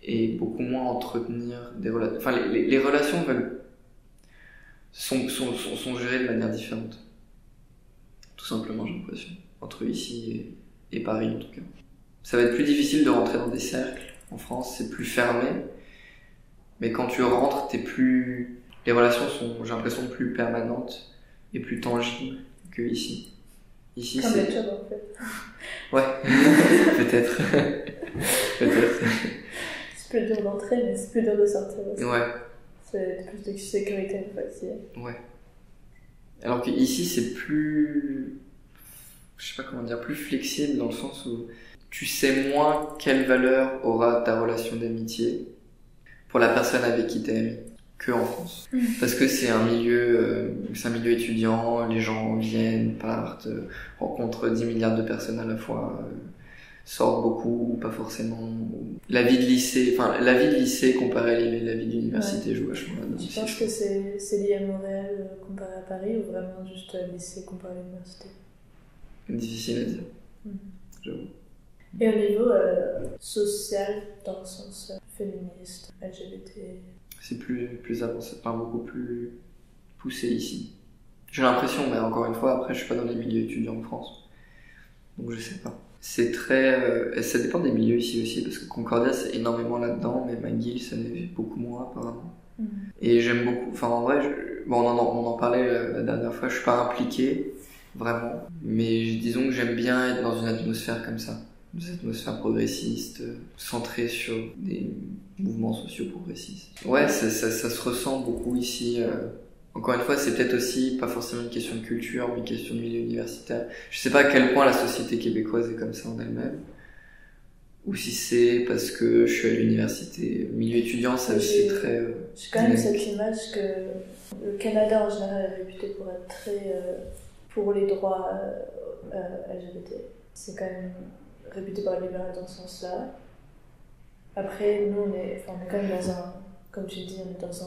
et beaucoup moins entretenir des relations. Enfin, les relations sont gérées de manière différente. Tout simplement, j'ai l'impression. Entre ici et Paris, en tout cas. Ça va être plus difficile de rentrer dans des cercles. En France, c'est plus fermé. Mais quand tu rentres, les relations sont, j'ai l'impression, plus permanentes et plus tangibles que ici. Ici, comme les jobs, en fait. Ouais, peut-être. Peut-être. C'est plus dur d'entrer, mais c'est plus dur de sortir aussi. Ouais. C'est plus de sécurité, en fait. Ouais. Alors qu'ici, c'est plus... Je sais pas comment dire, plus flexible dans le sens où tu sais moins quelle valeur aura ta relation d'amitié pour la personne avec qui t'es ami qu'en France. Parce que c'est un milieu étudiant, les gens viennent, partent, rencontrent 10 milliards de personnes à la fois, sortent beaucoup ou pas forcément. La vie de lycée comparée à la vie d'université joue vachement là-dedans. Tu penses que c'est lié à Montréal comparé à Paris ou vraiment juste lycée comparé à l'université? Difficile à dire, j'avoue. Et au niveau social, dans le sens féministe, LGBT? C'est plus avancé, enfin beaucoup plus poussé ici. J'ai l'impression, mais encore une fois, après je suis pas dans les milieux étudiants en France, donc je sais pas. C'est très, ça dépend des milieux ici aussi, parce que Concordia c'est énormément là-dedans, mais McGill ça l'est beaucoup moins apparemment. Et j'aime beaucoup, enfin en vrai, on en parlait la dernière fois, je suis pas impliqué vraiment, mais disons que j'aime bien être dans une atmosphère comme ça. Des atmosphères progressistes, centrées sur des mouvements sociaux progressistes. Ouais, ça se ressent beaucoup ici. Encore une fois, c'est peut-être aussi pas forcément une question de culture, mais une question de milieu universitaire. Je sais pas à quel point la société québécoise est comme ça en elle-même, ou si c'est parce que je suis à l'université. Le milieu étudiant, ça aussi très... J'ai quand même cette image que le Canada en général est réputé pour être très pour les droits LGBT. C'est quand même réputé par les libéraux dans ce sens-là. Après, nous, on est quand même dans un, comme tu dis, on est dans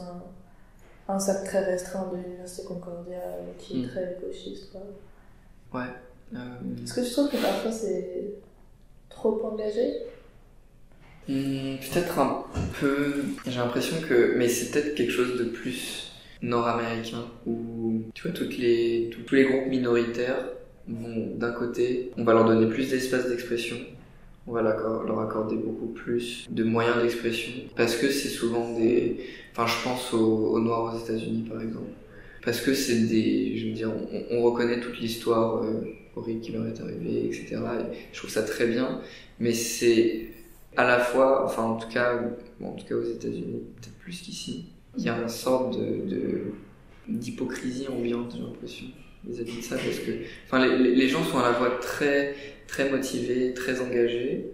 un cercle très restreint de l'Université Concordia qui est très gauchiste, quoi. Ouais. Est-ce que tu trouves que parfois c'est trop engagé? Peut-être un peu. J'ai l'impression que, mais c'est peut-être quelque chose de plus nord-américain où tu vois tous les groupes minoritaires vont d'un côté, on va leur donner plus d'espace d'expression on va leur accorder beaucoup plus de moyens d'expression. Parce que c'est souvent des... Enfin, je pense aux Noirs aux États-Unis, par exemple. Parce que c'est des... Je veux dire, on reconnaît toute l'histoire horrible qui leur est arrivée, etc. Et je trouve ça très bien. Mais c'est à la fois... Enfin, en tout cas aux États-Unis, peut-être plus qu'ici, il y a une sorte d'hypocrisie ambiante, j'ai l'impression, vis-à-vis de ça. Parce que les gens sont à la fois très, très motivés, très engagés.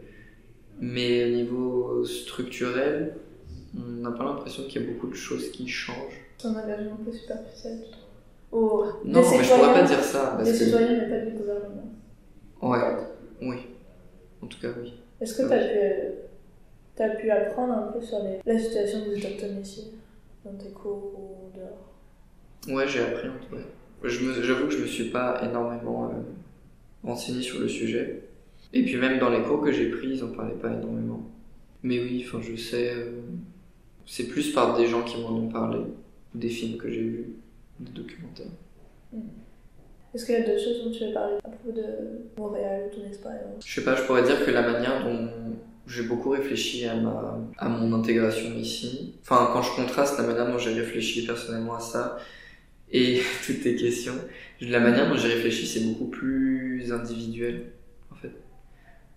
Mais au niveau structurel, on n'a pas l'impression qu'il y a beaucoup de choses qui changent. C'est un engagement un peu superficiel, tu trouves? Non, mais je pourrais pas dire ça. Des citoyens, mais pas du gouvernement. Ouais, oui. En tout cas, oui. Est-ce que t'as pu apprendre un peu sur la situation des autochtones ici, dans tes cours ou dehors? Ouais, j'ai appris un peu. J'avoue que je me suis pas énormément renseigné sur le sujet. Et puis même dans les cours que j'ai pris, ils en parlaient pas énormément. Mais oui, enfin je sais, c'est plus par des gens qui m'en ont parlé, des films que j'ai vus, des documentaires. Est-ce qu'il y a d'autres choses dont tu veux parler à propos de Montréal, ton expérience? Je sais pas, je pourrais dire que la manière dont j'ai beaucoup réfléchi à mon intégration ici, enfin quand je contraste la manière dont j'ai réfléchi personnellement à ça et toutes tes questions, la manière dont j'ai réfléchi c'est beaucoup plus individuel en fait.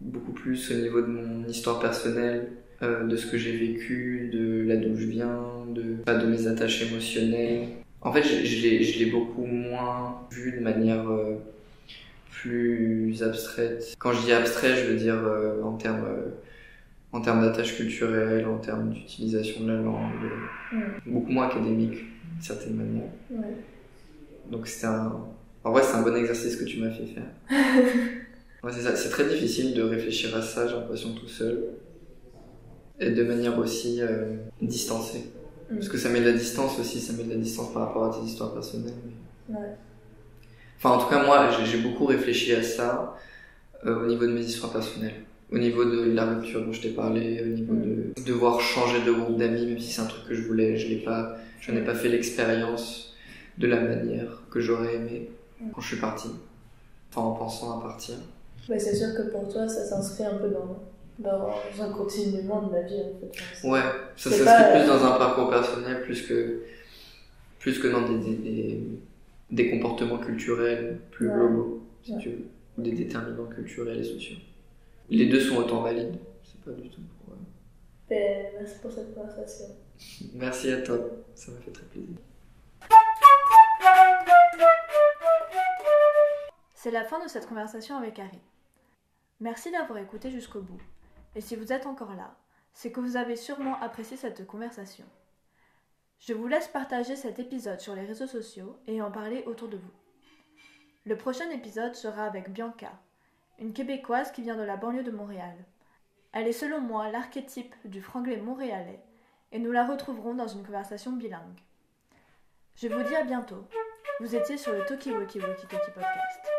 Beaucoup plus au niveau de mon histoire personnelle, de ce que j'ai vécu, de là d'où je viens, de mes attaches émotionnelles. En fait, je l'ai beaucoup moins vu de manière plus abstraite. Quand je dis abstrait, je veux dire en termes d'attaches culturelles, en termes d'utilisation de la langue, beaucoup moins académique d'une certaine manière. Ouais. Donc en vrai, c'est un bon exercice que tu m'as fait faire. Ouais, c'est ça, c'est très difficile de réfléchir à ça, j'ai l'impression, tout seul. Et de manière aussi distancée. Parce que ça met de la distance aussi, ça met de la distance par rapport à tes histoires personnelles. Mais... Ouais. Enfin, en tout cas, moi, j'ai beaucoup réfléchi à ça au niveau de mes histoires personnelles. Au niveau de la rupture dont je t'ai parlé, au niveau de devoir changer de groupe d'amis, même si c'est un truc que je voulais, je n'ai pas fait l'expérience de la manière que j'aurais aimé quand je suis parti. Enfin, en pensant à partir. Ouais, c'est sûr que pour toi, ça s'inscrit un peu dans un continuellement de la vie, en fait. Ouais, ça s'inscrit plus dans un parcours personnel, plus que dans des comportements culturels plus globaux, si tu veux, ou des déterminants culturels et sociaux. Les deux sont autant valides, c'est pas du tout pour... Merci pour cette conversation. Merci à toi, ça m'a fait très plaisir. C'est la fin de cette conversation avec Harry. Merci d'avoir écouté jusqu'au bout. Et si vous êtes encore là, c'est que vous avez sûrement apprécié cette conversation. Je vous laisse partager cet épisode sur les réseaux sociaux et en parler autour de vous. Le prochain épisode sera avec Bianca, une Québécoise qui vient de la banlieue de Montréal. Elle est selon moi l'archétype du franglais montréalais et nous la retrouverons dans une conversation bilingue. Je vous dis à bientôt. Vous étiez sur le Talkie Walkie Walkie Talkie Podcast.